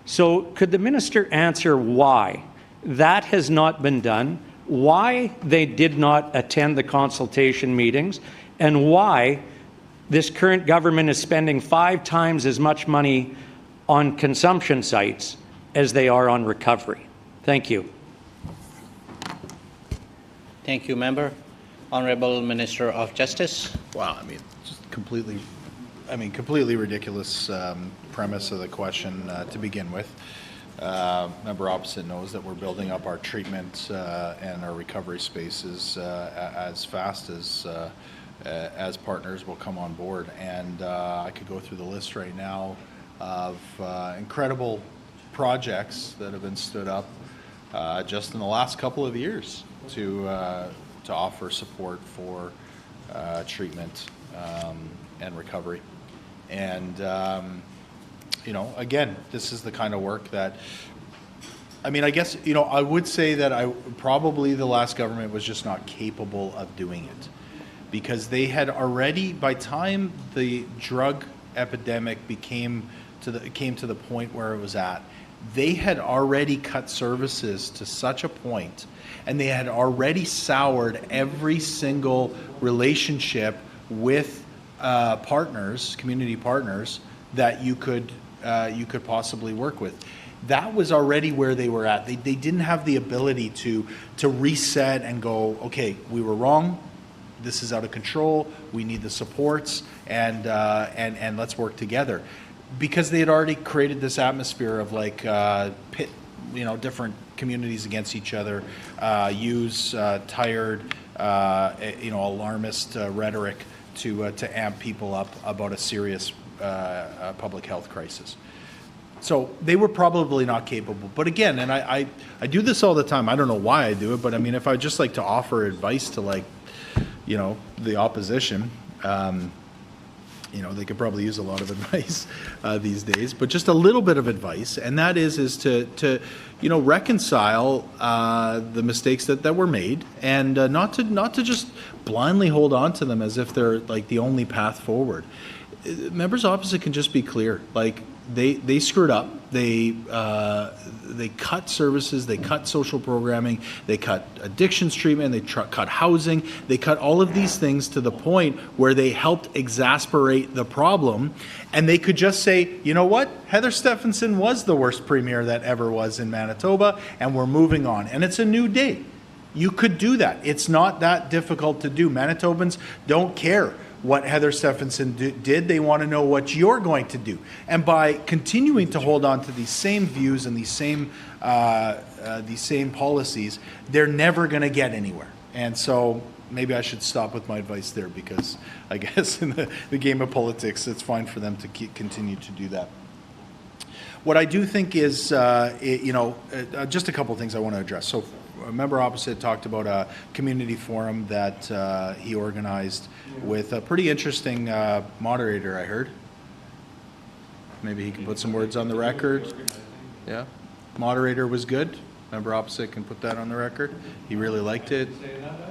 So could the minister answer why that has not been done, why they did not attend the consultation meetings, and why this current government is spending 5 times as much money on consumption sites as they are on recovery? Thank you. Thank you, member. Honorable Minister of Justice. Wow, I mean, just completely ridiculous premise of the question to begin with. Member opposite knows that we're building up our treatment and our recovery spaces as fast as partners will come on board. And I could go through the list right now of incredible projects that have been stood up just in the last couple of years to offer support for treatment and recovery. And, you know, again, this is the kind of work that I mean, I guess, I would say that probably the last government was just not capable of doing it. Because they had already, by time the drug epidemic came to the point where it was at, they had already cut services to such a point, and they had already soured every single relationship with partners, community partners, that you could possibly work with. That was already where they were at. They didn't have the ability to reset and go, okay, we were wrong. This is out of control. We need the supports, and let's work together, because they had already created this atmosphere of like pit, different communities against each other, use tired, alarmist rhetoric to amp people up about a serious public health crisis. So they were probably not capable. But again, and I do this all the time. I don't know why I do it, but I mean, if I just like to offer advice to the opposition, they could probably use a lot of advice these days, but just a little bit of advice, and that is to reconcile the mistakes that were made, and not to just blindly hold on to them as if they're like the only path forward. Members opposite can just be clear, like they screwed up. They cut services, they cut social programming, they cut addictions treatment, they cut housing, they cut all of these things to the point where they helped exacerbate the problem. And they could just say, you know what, Heather Stefanson was the worst premier that ever was in Manitoba, and we're moving on. And it's a new day. You could do that. It's not that difficult to do. Manitobans don't care what Heather Stefanson did. They want to know what you're going to do. And by continuing to hold on to these same views and these same policies, they're never going to get anywhere. And so maybe I should stop with my advice there, because I guess in the game of politics, it's fine for them to continue to do that. What I do think is, just a couple of things I want to address. So a member opposite talked about a community forum that he organized with a pretty interesting moderator, I heard. Maybe he can put some words on the record. Yeah, moderator was good. Member opposite can put that on the record. He really liked it.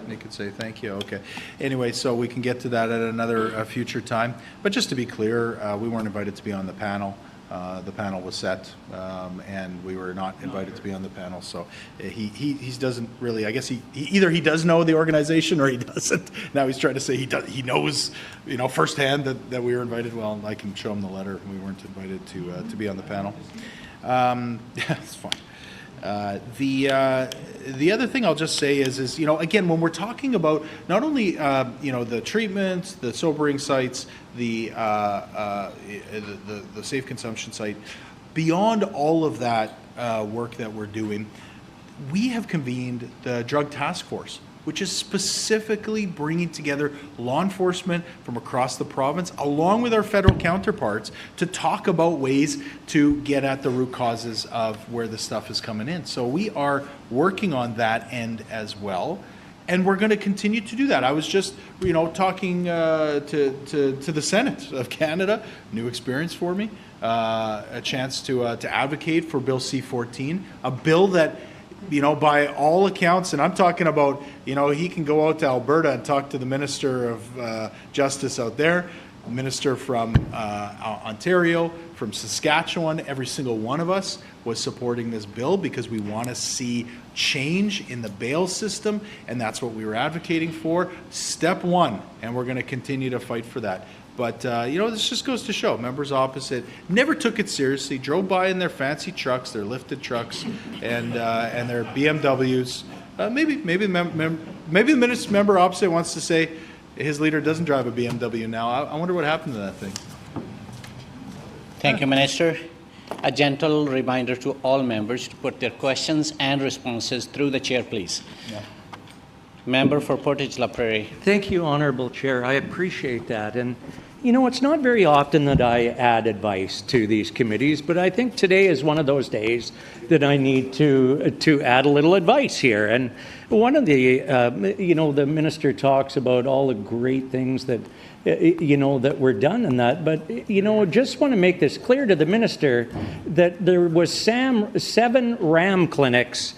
He could say thank you. Okay. Anyway, so we can get to that at another future time. But just to be clear, we weren't invited to be on the panel. The panel was set, and we were not invited to be on the panel. So he doesn't really. I guess he either he does know the organization or he doesn't. Now he's trying to say he knows, firsthand that we were invited. Well, I can show him the letter. We weren't invited to be on the panel. Yeah, it's fine. The other thing I'll just say is again, when we're talking about not only the treatment, the sobering sites, the safe consumption site, beyond all of that work that we're doing, we have convened the Drug Task Force, which is specifically bringing together law enforcement from across the province, along with our federal counterparts, to talk about ways to get at the root causes of where the stuff is coming in. So we are working on that end as well, and we're going to continue to do that. I was just, talking to the Senate of Canada, new experience for me, a chance to advocate for Bill C-14, a bill that, by all accounts, and I'm talking about, he can go out to Alberta and talk to the Minister of Justice out there, a minister from Ontario, from Saskatchewan. Every single one of us was supporting this bill because we want to see change in the bail system, and that's what we were advocating for. Step one, and we're going to continue to fight for that. But, this just goes to show, members opposite never took it seriously, drove by in their fancy trucks, their lifted trucks, and their BMWs. Maybe the member opposite wants to say his leader doesn't drive a BMW now. I wonder what happened to that thing. Thank you, Minister. A gentle reminder to all members to put their questions and responses through the chair, please. Yeah. Member for Portage La Prairie. Thank you, Honourable Chair. I appreciate that. And You know, it's not very often that I add advice to these committees, but I think today is one of those days that I need to add a little advice here. And one of the, you know, the minister talks about all the great things that, you know, that were done in that. But, you know, just want to make this clear to the minister that there was 7 RAM clinics.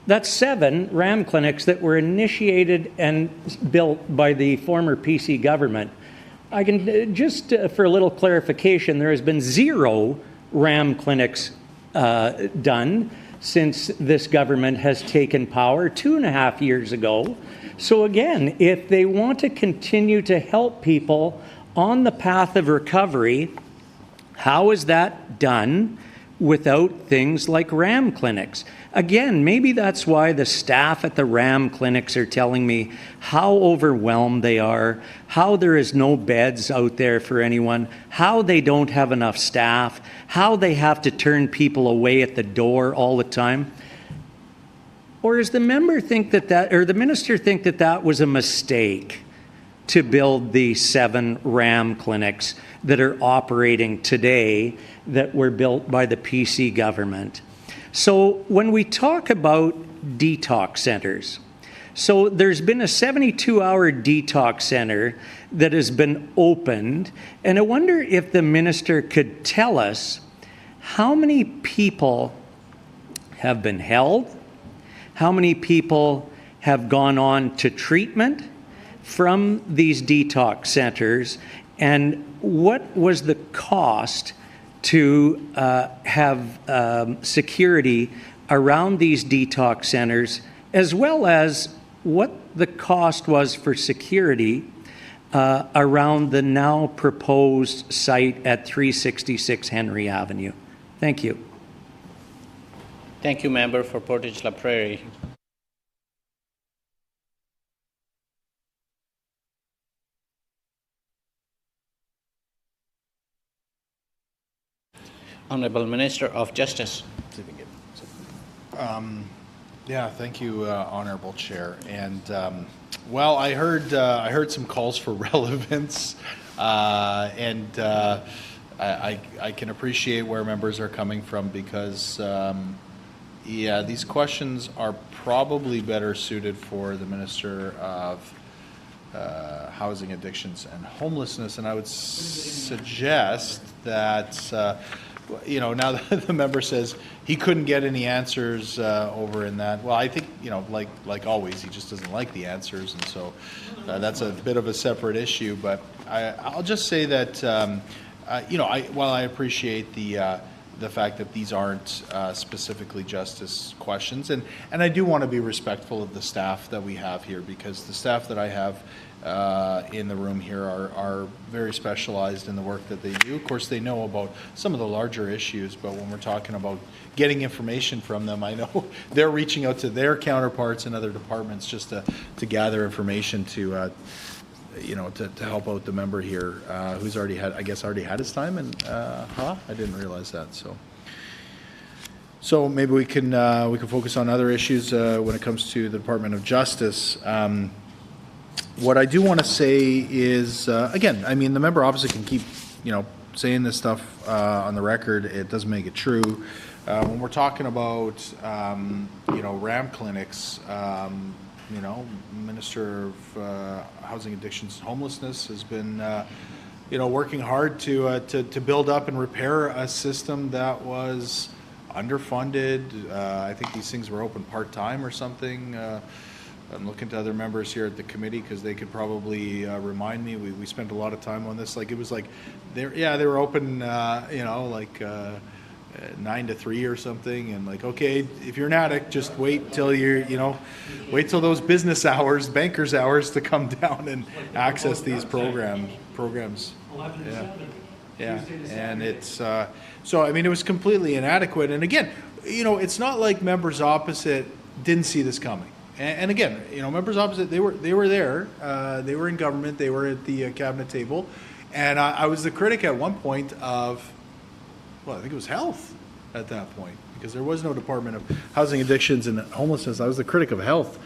That's 7 RAM clinics that were initiated and built by the former PC government. I can just for a little clarification, there has been 0 RAM clinics done since this government has taken power 2.5 years ago. So again, if they want to continue to help people on the path of recovery, how is that done without things like RAM clinics? Again, maybe that's why the staff at the RAM clinics are telling me how overwhelmed they are, how there is no beds out there for anyone, how they don't have enough staff, how they have to turn people away at the door all the time. Or does the member think that or the minister think that that was a mistake to build the 7 RAM clinics that are operating today that were built by the PC government? So when we talk about detox centers, so there's been a 72-hour detox center that has been opened, and I wonder if the minister could tell us how many people have been held, how many people have gone on to treatment from these detox centers, and what was the cost to have security around these detox centers, as well as what the cost was for security around the now proposed site at 366 Henry Avenue. Thank you. Thank you, member for Portage La Prairie. Honorable Minister of Justice. Yeah, thank you, Honorable Chair. And well, I heard some calls for relevance, and I can appreciate where members are coming from because, yeah, these questions are probably better suited for the Minister of Housing, Addictions, and Homelessness. And I would suggest that. You know, now that the member says he couldn't get any answers over in that, well, I think, you know, like always, he just doesn't like the answers, and so that's a bit of a separate issue. But I'll just say that, you know, while I appreciate the fact that these aren't specifically justice questions, and I do want to be respectful of the staff that we have here, because the staff that I have in the room here are very specialized in the work that they do. Of course, they know about some of the larger issues, but when we're talking about getting information from them, I know they're reaching out to their counterparts in other departments just to gather information to you know, to help out the member here who's already had his time, and I didn't realize that. So maybe we can focus on other issues when it comes to the Department of Justice. What I do want to say is, again, I mean, the member opposite can keep, you know, saying this stuff on the record. It doesn't make it true. When we're talking about, you know, RAM clinics, you know, Minister of Housing, Addictions, and Homelessness has been, you know, working hard to build up and repair a system that was underfunded. I think these things were open part-time or something. I'm looking to other members here at the committee because they could probably remind me. We spent a lot of time on this. Like, it was like, they were open, you know, like 9 to 3 or something, and like, okay, if you're an addict, just wait till wait till those business hours, bankers hours, to come down and access these programs. Yeah, and it's so I mean, it was completely inadequate. And again, you know, it's not like members opposite didn't see this coming. And again, you know, members opposite, they were there, they were in government, they were at the cabinet table, and I was the critic at one point of, well, I think it was health at that point, because there was no Department of Housing, Addictions, and Homelessness. I was the critic of health,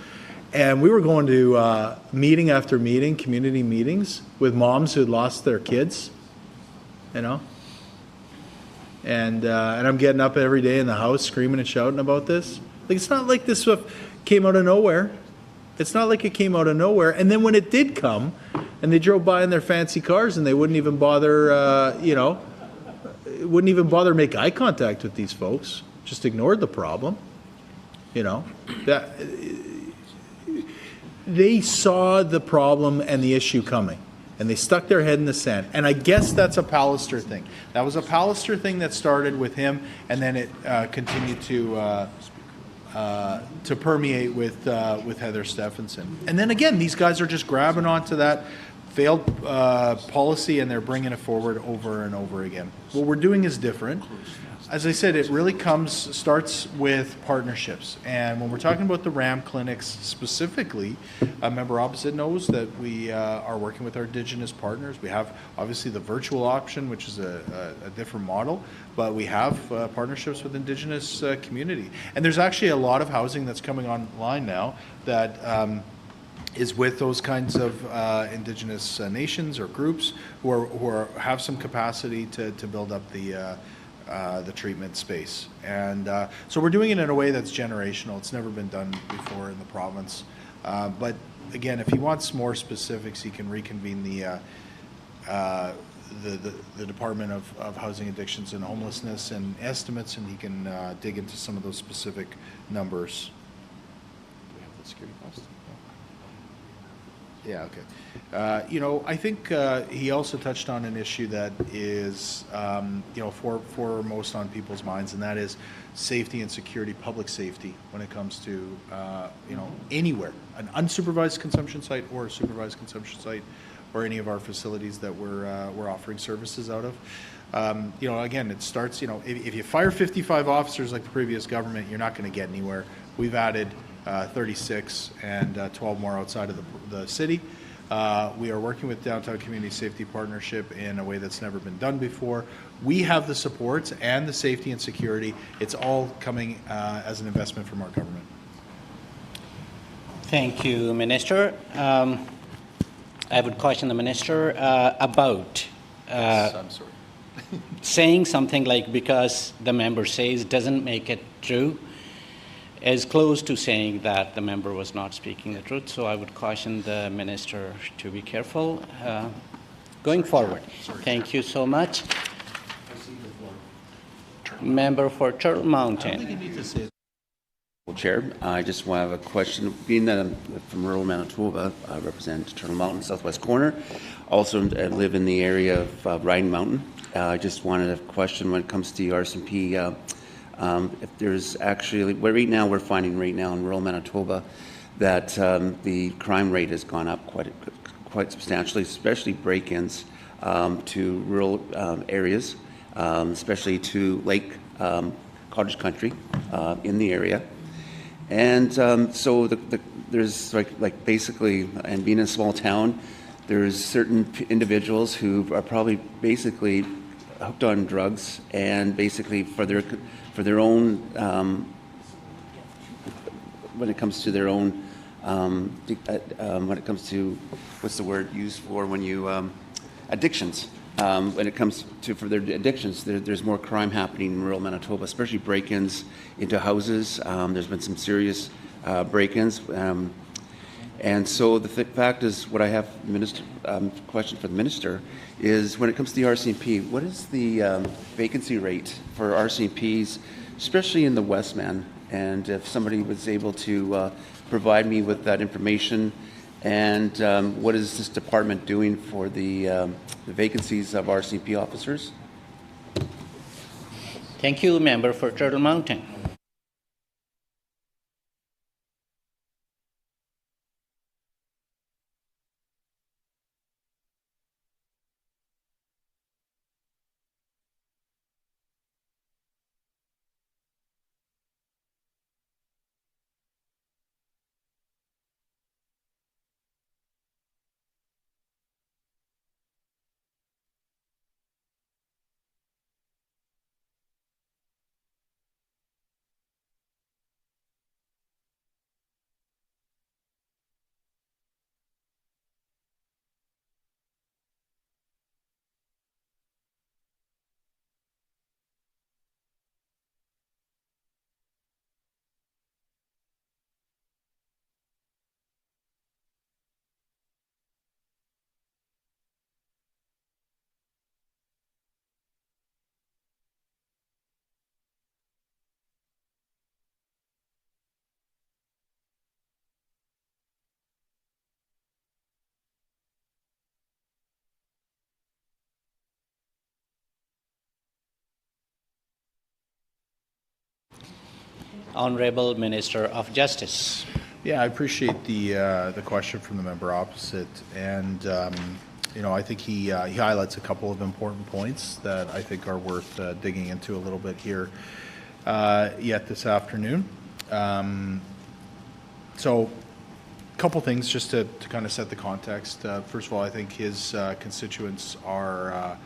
And we were going to meeting after meeting, community meetings with moms who'd lost their kids, you know? And I'm getting up every day in the house screaming and shouting about this. Like, it's not like this stuff came out of nowhere. It's not like it came out of nowhere. And then when it did come, and they drove by in their fancy cars and they wouldn't even bother, wouldn't even bother make eye contact with these folks, just ignored the problem, you know? That, they saw the problem and the issue coming, and they stuck their head in the sand. And I guess that's a Pallister thing. That was a Pallister thing that started with him, and then it continued to permeate with Heather Stephenson. And then again, these guys are just grabbing onto that failed policy, and they're bringing it forward over and over again. What we're doing is different. As I said, it really starts with partnerships. And when we're talking about the RAM clinics specifically, a member opposite knows that we are working with our Indigenous partners. We have obviously the virtual option, which is a different model, but we have partnerships with Indigenous community. And there's actually a lot of housing that's coming online now that is with those kinds of Indigenous nations or groups who have some capacity to build up the treatment space. And so we're doing it in a way that's generational. It's never been done before in the province. But again, if he wants more specifics, he can reconvene the Department of Housing, Addictions and Homelessness and estimates, and he can dig into some of those specific numbers. Do we have the security cost? Yeah, okay. I think he also touched on an issue that is, foremost on people's minds, and that is safety and security, public safety, when it comes to, anywhere, an unsupervised consumption site or a supervised consumption site, or any of our facilities that we're offering services out of. Again, it starts, if you fire 55 officers like the previous government, you're not going to get anywhere. We've added 36 and 12 more outside of the city. We are working with Downtown Community Safety Partnership in a way that's never been done before. We have the supports and the safety and security. It's all coming as an investment from our government. Thank you, Minister. I would question the Minister about I'm sorry. saying something like because the member says doesn't make it true, is close to saying that the member was not speaking the truth. So I would caution the Minister to be careful going forward. Thank you so much. Member for Turtle Mountain. Chair, I just want to have a question. Being that I'm from rural Manitoba, I represent Turtle Mountain, southwest corner. Also live in the area of Riding Mountain. I just wanted a question when it comes to RCMP. If there's actually, right now we're finding in rural Manitoba that the crime rate has gone up quite substantially, especially break-ins to rural areas, especially to Lake Cottage Country in the area. And so there's like basically, and being in a small town, there's certain individuals who are probably basically hooked on drugs, and basically for their own, when it comes to their own, when it comes to, what's the word used for when you, addictions. When it comes to for their addictions, there's more crime happening in rural Manitoba, especially break-ins into houses. There's been some serious break-ins. And so the fact is, what I have, question for the Minister, is when it comes to the RCMP, what is the vacancy rate for RCMPs, especially in the Westman? And if somebody was able to provide me with that information, and what is this department doing for the vacancies of RCMP officers? Thank you, member for Turtle Mountain. Honorable Minister of Justice. Yeah, I appreciate the question from the member opposite, and you know, I think he highlights a couple of important points that I think are worth digging into a little bit here yet this afternoon. So, a couple things just to kind of set the context. First of all, I think his constituents are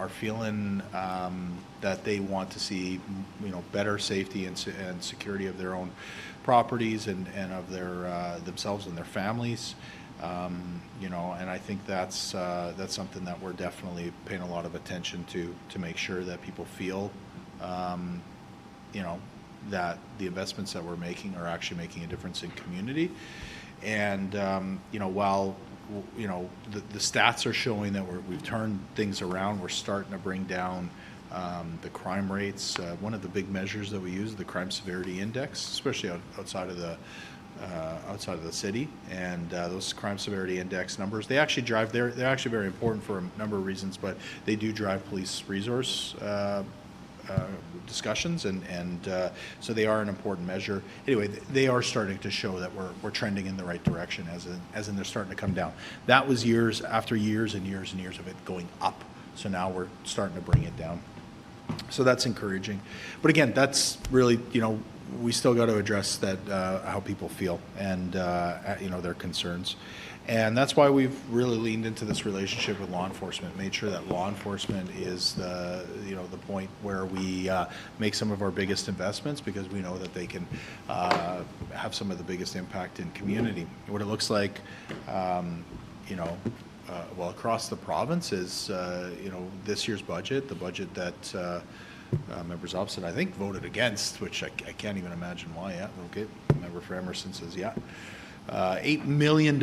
feeling that they want to see, you know, better safety and security of their own properties and of their themselves and their families. You know, and I think that's something that we're definitely paying a lot of attention to make sure that people feel, you know, that the investments that we're making are actually making a difference in community. And you know, while you know the stats are showing that we've turned things around, we're starting to bring down the crime rates. One of the big measures that we use is the crime severity index, especially outside of the city. And those crime severity index numbers, they actually drive. They're actually very important for a number of reasons, but they do drive police resource discussions, and so they are an important measure. Anyway, they are starting to show that we're trending in the right direction, as in they're starting to come down. That was years after years and years and years of it going up. So now we're starting to bring it down. So that's encouraging. But again, that's really, you know, we still got to address that, how people feel and, you know, their concerns. And that's why we've really leaned into this relationship with law enforcement, made sure that law enforcement is the, you know, the point where we make some of our biggest investments, because we know that they can have some of the biggest impact in community. What it looks like, you know, well, across the province is, you know, this year's budget, the budget that members opposite, I think, voted against, which I can't even imagine why. Yeah, okay. Member for Emerson says, yeah. $8 million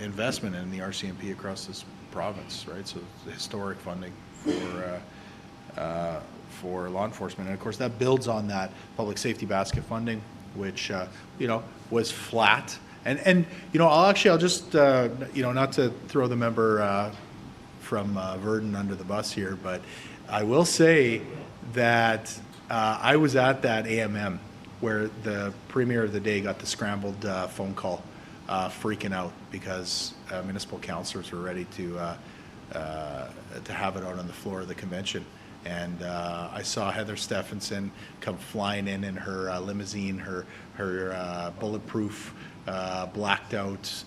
investment in the RCMP across this province, right? So it's historic funding for law enforcement, and of course that builds on that public safety basket funding, which you know, was flat. And you know, I'll just you know, not to throw the member from Verdun under the bus here, but I will say that I was at that AMM where the premier of the day got the scrambled phone call, freaking out because municipal councillors were ready to have it out on the floor of the convention. And I saw Heather Stephenson come flying in her limousine, her bulletproof, blacked out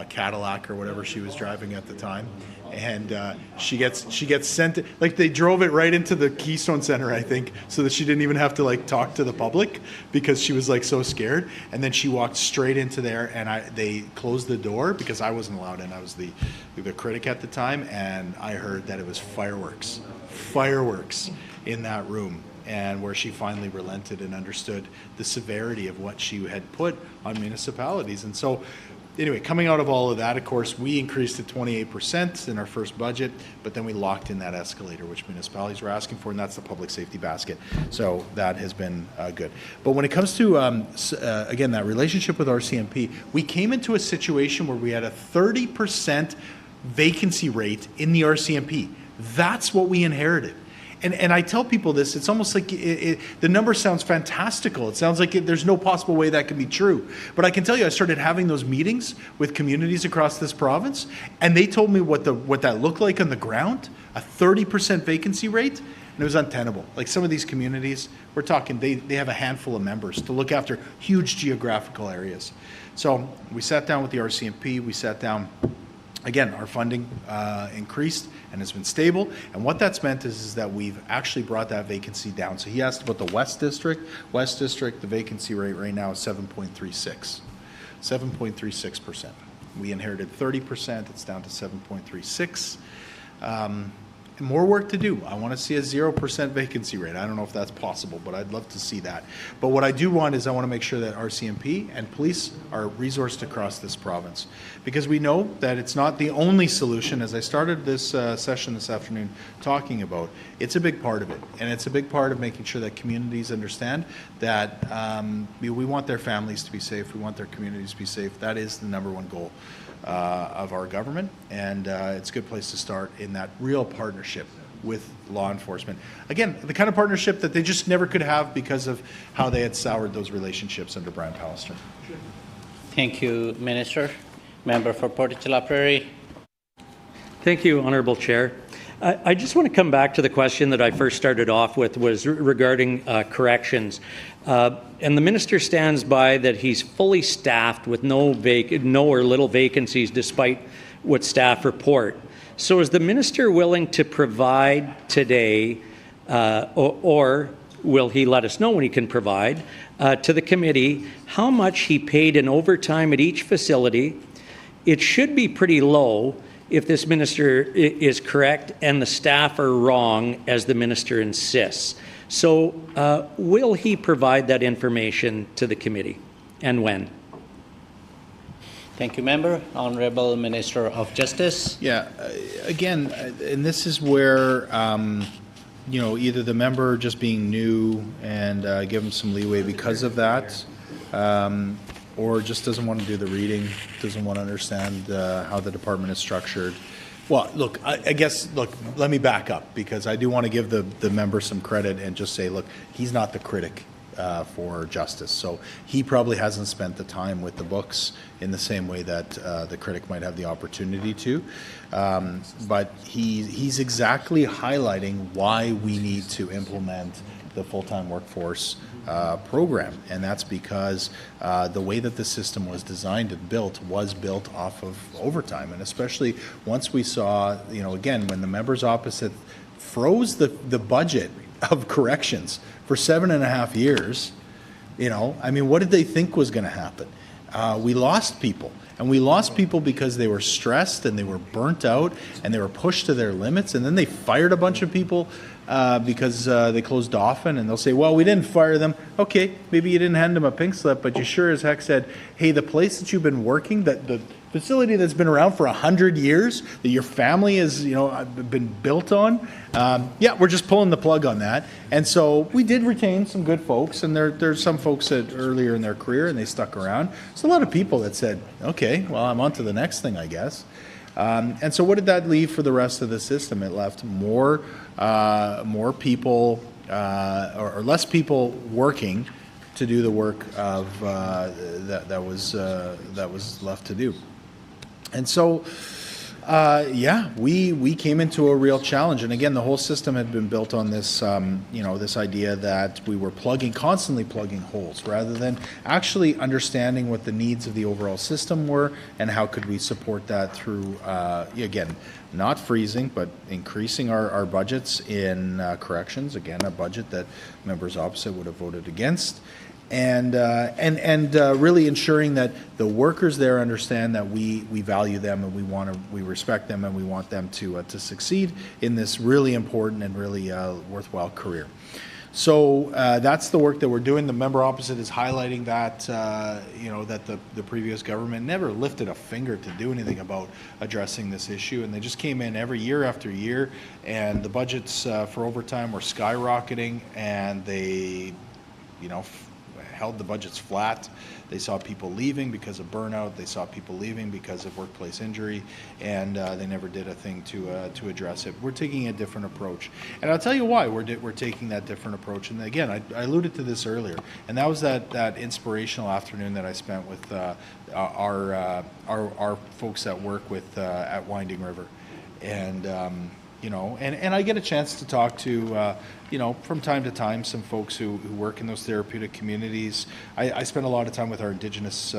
Cadillac or whatever she was driving at the time, and she gets sent, like, they drove it right into the Keystone Center, I think, so that she didn't even have to like talk to the public because she was like so scared. And then she walked straight into there, and they closed the door because I wasn't allowed in. I was the critic at the time, and I heard that it was fireworks in that room, and where she finally relented and understood the severity of what she had put on municipalities. And so anyway, coming out of all of that, of course, we increased it 28% in our first budget, but then we locked in that escalator, which municipalities were asking for, and that's the public safety basket. So that has been good. But when it comes to, again, that relationship with RCMP, we came into a situation where we had a 30% vacancy rate in the RCMP. That's what we inherited. And I tell people this, it's almost like the number sounds fantastical. It sounds like there's no possible way that can be true. But I can tell you, I started having those meetings with communities across this province, and they told me what that looked like on the ground, a 30% vacancy rate, and it was untenable. Like, some of these communities, we're talking, they have a handful of members to look after huge geographical areas. So we sat down with the RCMP, we sat down. Again, our funding increased and has been stable, and what that's meant is that we've actually brought that vacancy down. So he asked about the West District. West District, the vacancy rate right now is 7.36. 7.36%. We inherited 30%, it's down to 7.36. More work to do. I want to see a 0% vacancy rate. I don't know if that's possible, but I'd love to see that. But what I do want is I want to make sure that RCMP and police are resourced across this province, because we know that it's not the only solution. As I started this session this afternoon talking about, it's a big part of it, and it's a big part of making sure that communities understand that we want their families to be safe, we want their communities to be safe. That is the #1 goal of our government, and it's a good place to start in that real partnership with law enforcement. Again, the kind of partnership that they just never could have because of how they had soured those relationships under Brian Pallister. Thank you, Minister. Member for Portage-la Prairie. Thank you, Honourable Chair. I just want to come back to the question that I first started off with, was regarding corrections. And the minister stands by that he's fully staffed with no or little vacancies despite what staff report. So is the minister willing to provide today, or will he let us know when he can provide, to the committee how much he paid in overtime at each facility? It should be pretty low if this minister is correct and the staff are wrong, as the minister insists. So will he provide that information to the committee, and when? Thank you, Member. Honourable Minister of Justice. Yeah, again, and this is where, you know, either the member just being new and give him some leeway because of that, or just doesn't want to do the reading, doesn't want to understand how the department is structured. Well, look, I guess, look, let me back up, because I do want to give the member some credit and just say, look, he's not the critic for justice. So he probably hasn't spent the time with the books in the same way that the critic might have the opportunity to. But he's exactly highlighting why we need to implement the full-time workforce program, and that's because the way that the system was designed and built was built off of overtime, and especially once we saw, you know, again, when the members opposite froze the budget of corrections for 7.5 years, you know, I mean, what did they think was going to happen? We lost people. And we lost people because they were stressed and they were burnt out and they were pushed to their limits. And then they fired a bunch of people because they closed Dauphin. And they'll say, well, we didn't fire them. Okay, maybe you didn't hand them a pink slip, but you sure as heck said, hey, the place that you've been working, that the facility that's been around for 100 years, that your family has, you know, been built on, yeah, we're just pulling the plug on that. And so we did retain some good folks, and there's some folks that earlier in their career and they stuck around. There's a lot of people that said, okay, well, I'm on to the next thing, I guess. And so what did that leave for the rest of the system? It left more people or less people working to do the work of that was left to do. And so, yeah, we came into a real challenge. And again, the whole system had been built on this, you know, this idea that we were constantly plugging holes, rather than actually understanding what the needs of the overall system were and how could we support that through, again, not freezing, but increasing our budgets in corrections. Again, a budget that members opposite would have voted against. And really ensuring that the workers there understand that we value them and we respect them and we want them to succeed in this really important and really worthwhile career. So that's the work that we're doing. The member opposite is highlighting that you know, that the previous government never lifted a finger to do anything about addressing this issue, and they just came in every year after year, and the budgets for overtime were skyrocketing, and they, you know, held the budgets flat. They saw people leaving because of burnout. They saw people leaving because of workplace injury, and they never did a thing to address it. We're taking a different approach, and I'll tell you why we're taking that different approach. And again, I alluded to this earlier, and that was that inspirational afternoon that I spent with our folks that work with at Winding River, and. You know, and I get a chance to talk to, you know, from time to time, some folks who work in those therapeutic communities. I spend a lot of time with our Indigenous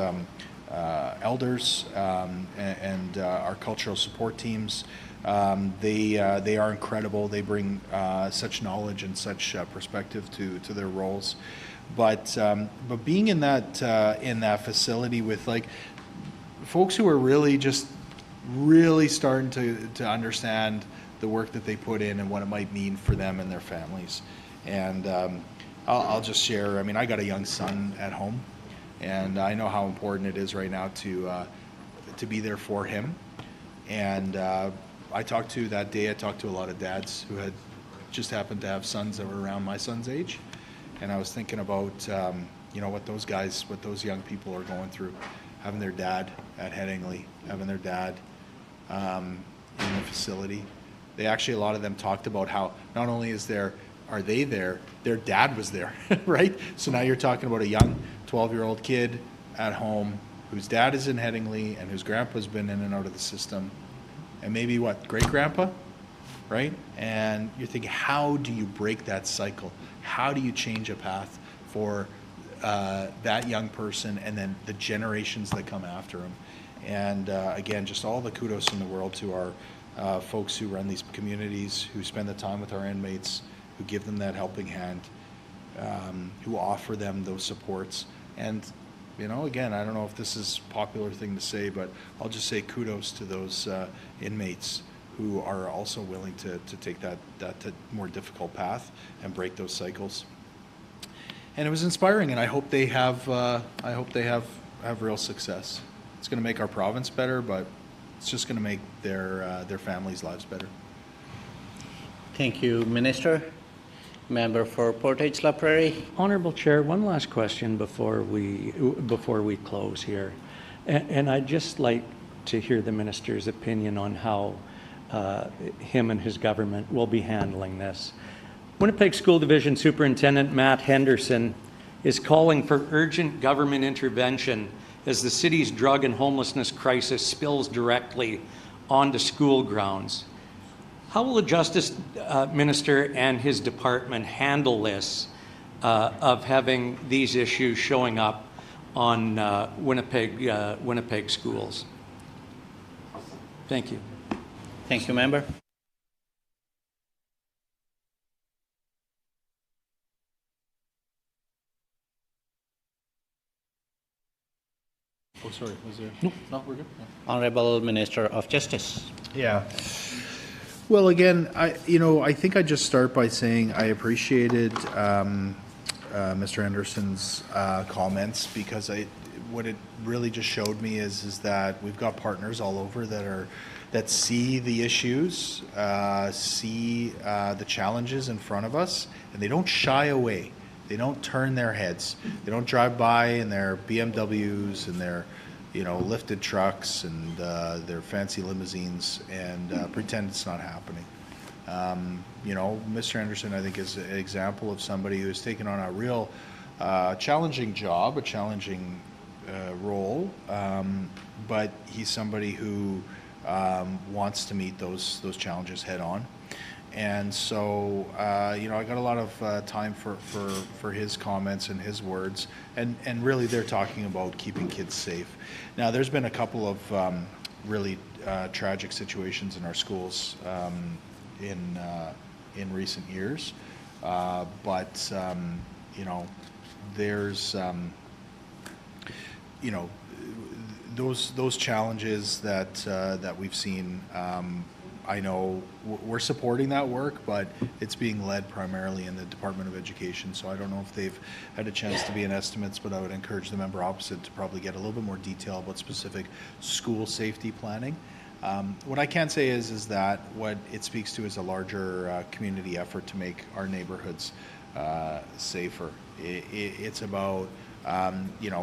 elders and our cultural support teams. They are incredible. They bring such knowledge and such perspective to their roles. But being in that facility with like folks who are really starting to understand the work that they put in and what it might mean for them and their families. And I'll just share, I mean, I got a young son at home, and I know how important it is right now to be there for him. And I talked to a lot of dads who had just happened to have sons that were around my son's age. And I was thinking about, you know, what those young people are going through, having their dad at Headingley, having their dad in the facility. they actually, a lot of them talked about how not only are they there, their dad was there, right? So now you're talking about a young 12-year-old kid at home whose dad is in Headingley and whose grandpa's been in and out of the system, and maybe what, great-grandpa, right? And you're thinking, how do you break that cycle? How do you change a path for that young person and then the generations that come after him? And again, just all the kudos in the world to our folks who run these communities, who spend the time with our inmates, who give them that helping hand, who offer them those supports. And, you know, again, I don't know if this is a popular thing to say, but I'll just say kudos to those inmates who are also willing to take that more difficult path and break those cycles. And it was inspiring, and I hope they have real success. It's going to make our province better, but it's just going to make their families' lives better. Thank you, Minister. Member for Portage La Prairie. Honorable Chair, one last question before we close here. And I'd just like to hear the minister's opinion on how him and his government will be handling this. Winnipeg School Division Superintendent Matt Henderson is calling for urgent government intervention as the city's drug and homelessness crisis spills directly onto school grounds. How will the Justice Minister and his department handle this of having these issues showing up on Winnipeg schools? Thank you. Thank you, Member. Oh, sorry, was there? No, we're good. No. Honorable Minister of Justice. Yeah. Well, again, I think I'd just start by saying I appreciated Mr. Henderson's comments, because what it really just showed me is that we've got partners all over that see the issues, see the challenges in front of us, and they don't shy away. They don't turn their heads. They don't drive by in their BMWs and their, lifted trucks and their fancy limousines and pretend it's not happening. Mr. Henderson, I think, is an example of somebody who has taken on a real challenging job, a challenging role, but he's somebody who wants to meet those challenges head on. And so, I got a lot of time for his comments and his words, and really they're talking about keeping kids safe. Now, there's been a couple of really tragic situations in our schools in recent years, but there's those challenges that we've seen. I know we're supporting that work, but it's being led primarily in the Department of Education, so I don't know if they've had a chance to be in estimates, but I would encourage the member opposite to probably get a little bit more detail about specific school safety planning. What I can say is that what it speaks to is a larger community effort to make our neighborhoods safer. It's about,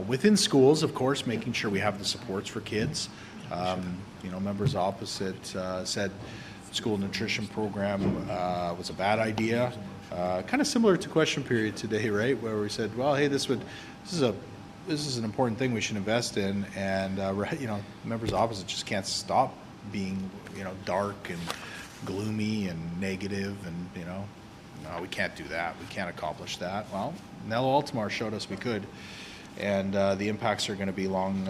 within schools, of course, making sure we have the supports for kids. Members opposite said school nutrition program was a bad idea. Kind of similar to question period today, right? Where we said, well, hey, this is an important thing we should invest in, and members opposite just can't stop being dark and gloomy and negative, and no, we can't do that. We can't accomplish that. Well, Nello Altamar showed us we could, and the impacts are going to be long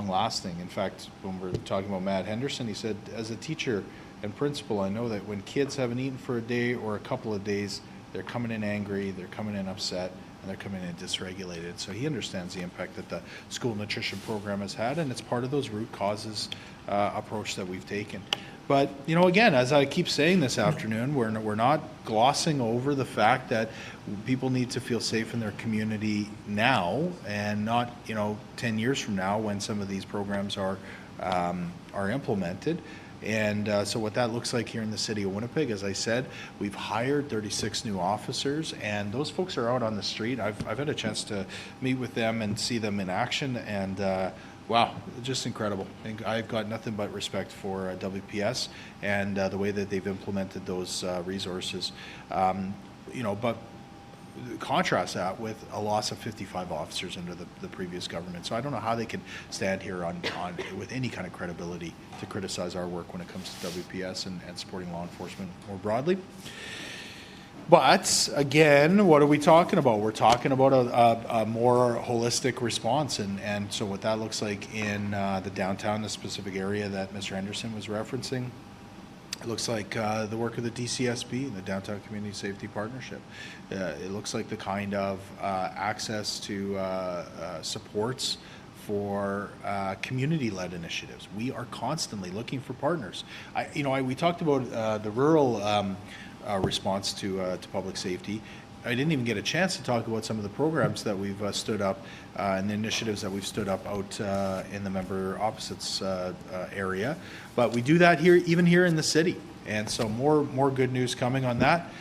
lasting. In fact, when we're talking about Matt Henderson, he said, as a teacher and principal, I know that when kids haven't eaten for a day or a couple of days, they're coming in angry, they're coming in upset, and they're coming in dysregulated. So he understands the impact that the school nutrition program has had, and it's part of those root causes approach that we've taken. But, again, as I keep saying this afternoon, we're not glossing over the fact that people need to feel safe in their community now, and not, 10 years from now when some of these programs are implemented. And so what that looks like here in the city of Winnipeg, as I said, we've hired 36 new officers, and those folks are out on the street. I've had a chance to meet with them and see them in action, and Wow, just incredible. And I've got nothing but respect for WPS and the way that they've implemented those resources. But contrast that with a loss of 55 officers under the previous government. So I don't know how they can stand here on with any kind of credibility to criticize our work when it comes to WPS and supporting law enforcement more broadly. But again, what are we talking about? We're talking about a more holistic response, and so what that looks like in the downtown, the specific area that Mr. Henderson was referencing, it looks like the work of the DCSP, the Downtown Community Safety Partnership. It looks like the kind of access to supports for community-led initiatives. We are constantly looking for partners. We talked about the rural response to public safety. I didn't even get a chance to talk about some of the programs that we've stood up and the initiatives that we've stood up out in the member opposites area. But we do that here, even here in the city. And so more good news coming on that.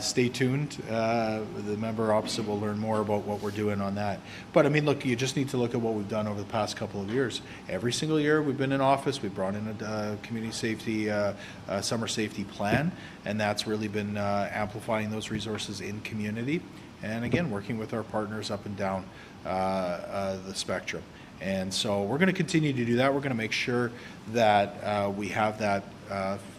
Stay tuned. The member opposite will learn more about what we're doing on that. But I mean, look, you just need to look at what we've done over the past couple of years. Every single year we've been in office, we've brought in a community safety, summer safety plan, and that's really been amplifying those resources in community. And again, working with our partners up and down the spectrum. And so we're going to continue to do that. We're going to make sure that we have that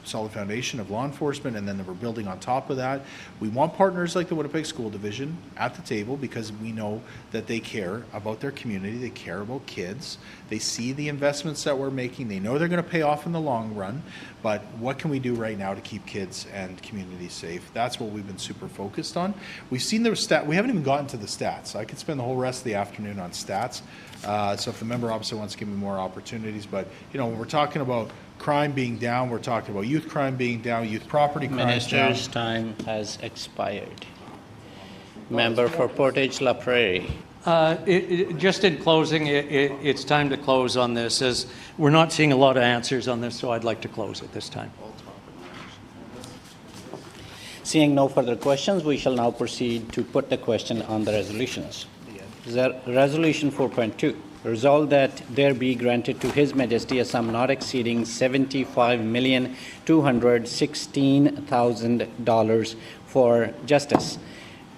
solid foundation of law enforcement, and then that we're building on top of that. We want partners like the Winnipeg School Division at the table because we know that they care about their community, they care about kids, they see the investments that we're making, they know they're going to pay off in the long run, but what can we do right now to keep kids and communities safe? That's what we've been super focused on. We've seen the we haven't even gotten to the stats. I could spend the whole rest of the afternoon on stats. So if the member opposite wants to give me more opportunities, but when we're talking about crime being down, we're talking about youth crime being down, youth property crime down. Minister's time has expired. Member for Portage La Prairie. Just in closing, it's time to close on this, as we're not seeing a lot of answers on this, so I'd like to close at this time. Seeing no further questions, we shall now proceed to put the question on the resolutions. Resolution 4.2. Resolved that there be granted to His Majesty a sum not exceeding $75,216,000 for justice,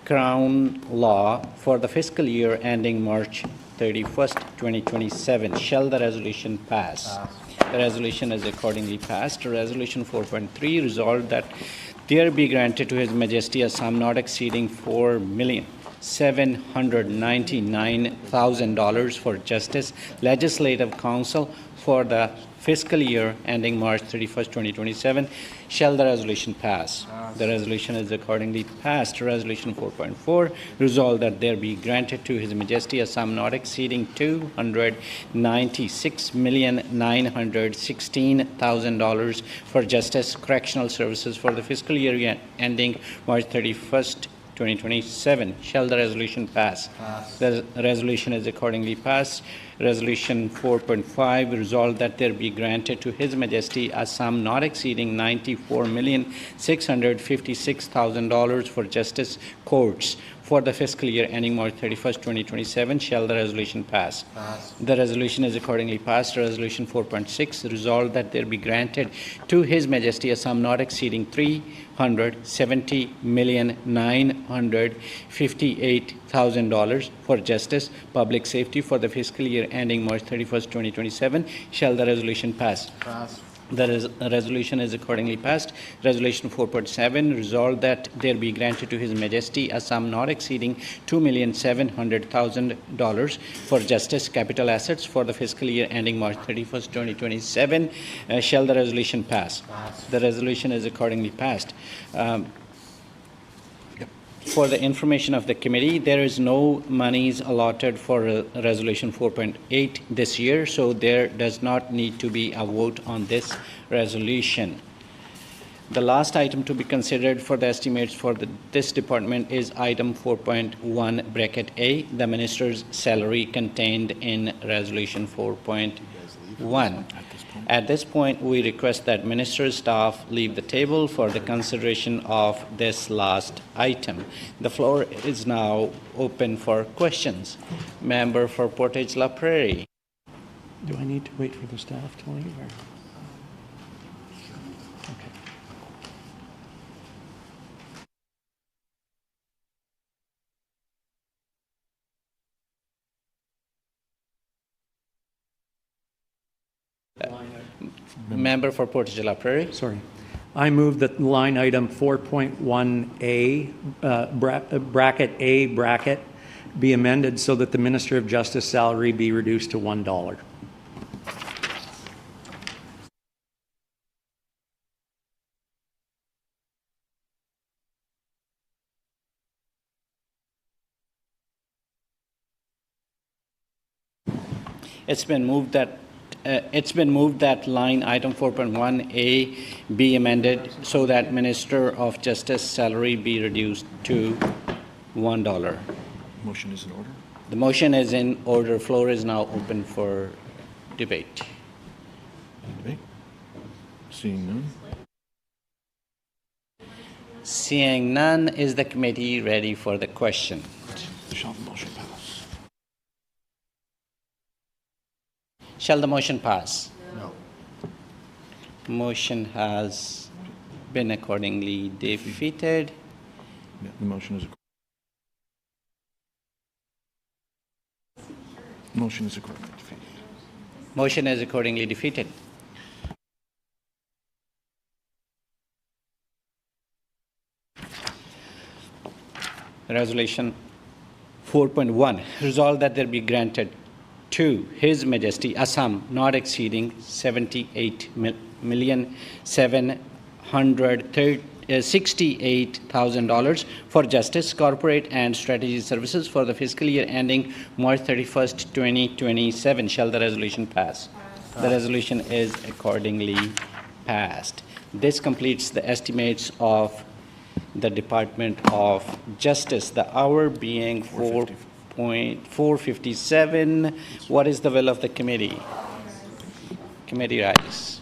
Crown Law, for the fiscal year ending March 31st, 2027. Shall the resolution pass? The resolution is accordingly passed. Resolution 4.3. Resolved that there be granted to His Majesty a sum not exceeding $4,799,000 for Justice Legislative Council for the fiscal year ending March 31st, 2027. Shall the resolution pass? The resolution is accordingly passed. Resolution 4.4. Resolved that there be granted to His Majesty a sum not exceeding $296,916,000 for Justice Correctional Services for the fiscal year ending March 31st, 2027. Shall the resolution pass? The resolution is accordingly passed. Resolution 4.5. Resolved that there be granted to His Majesty a sum not exceeding $94,656,000 for justice courts for the fiscal year ending March 31st, 2027. Shall the resolution pass? The resolution is accordingly passed. Resolution 4.6. Resolved that there be granted to His Majesty a sum not exceeding $370,958,000 for justice, public safety for the fiscal year ending March 31st, 2027. Shall the resolution pass? The resolution is accordingly passed. Resolution 4.7. Resolved that there be granted to His Majesty a sum not exceeding $2,700,000 for justice capital assets for the fiscal year ending March 31st, 2027. Shall the resolution pass? The resolution is accordingly passed. For the information of the committee, there is no monies allotted for Resolution 4.8 this year, so there does not need to be a vote on this resolution. The last item to be considered for the estimates for this department is item 4.1 bracket A, the minister's salary contained in Resolution 4.1. At this point, we request that minister's staff leave the table for the consideration of this last item. The floor is now open for questions. Member for Portage La Prairie. Do I need to wait for the staff to leave, or? Okay. Member for Portage-la Prairie. Sorry. I move that line item 4.1A, bracket A bracket, be amended so that the Minister of Justice salary be reduced to $1. It's been moved that line item 4.1A be amended so that Minister of Justice salary be reduced to $1. Motion is in order. The motion is in order. Floor is now open for debate. Debate. Seeing none. Seeing none, is the committee ready for the question? Shall the motion pass? Shall the motion pass? No. Motion has been accordingly defeated. Yeah, the motion is. Motion is accordingly defeated. Motion is accordingly defeated. Resolution 4.1, resolve that there be granted to His Majesty Assam not exceeding $78,768,000 for justice, corporate and strategy services for the fiscal year ending March 31st, 2027. Shall the resolution pass? The resolution is accordingly passed. This completes the estimates of the Department of Justice. The hour being 4:57. What is the will of the committee? Committee rise.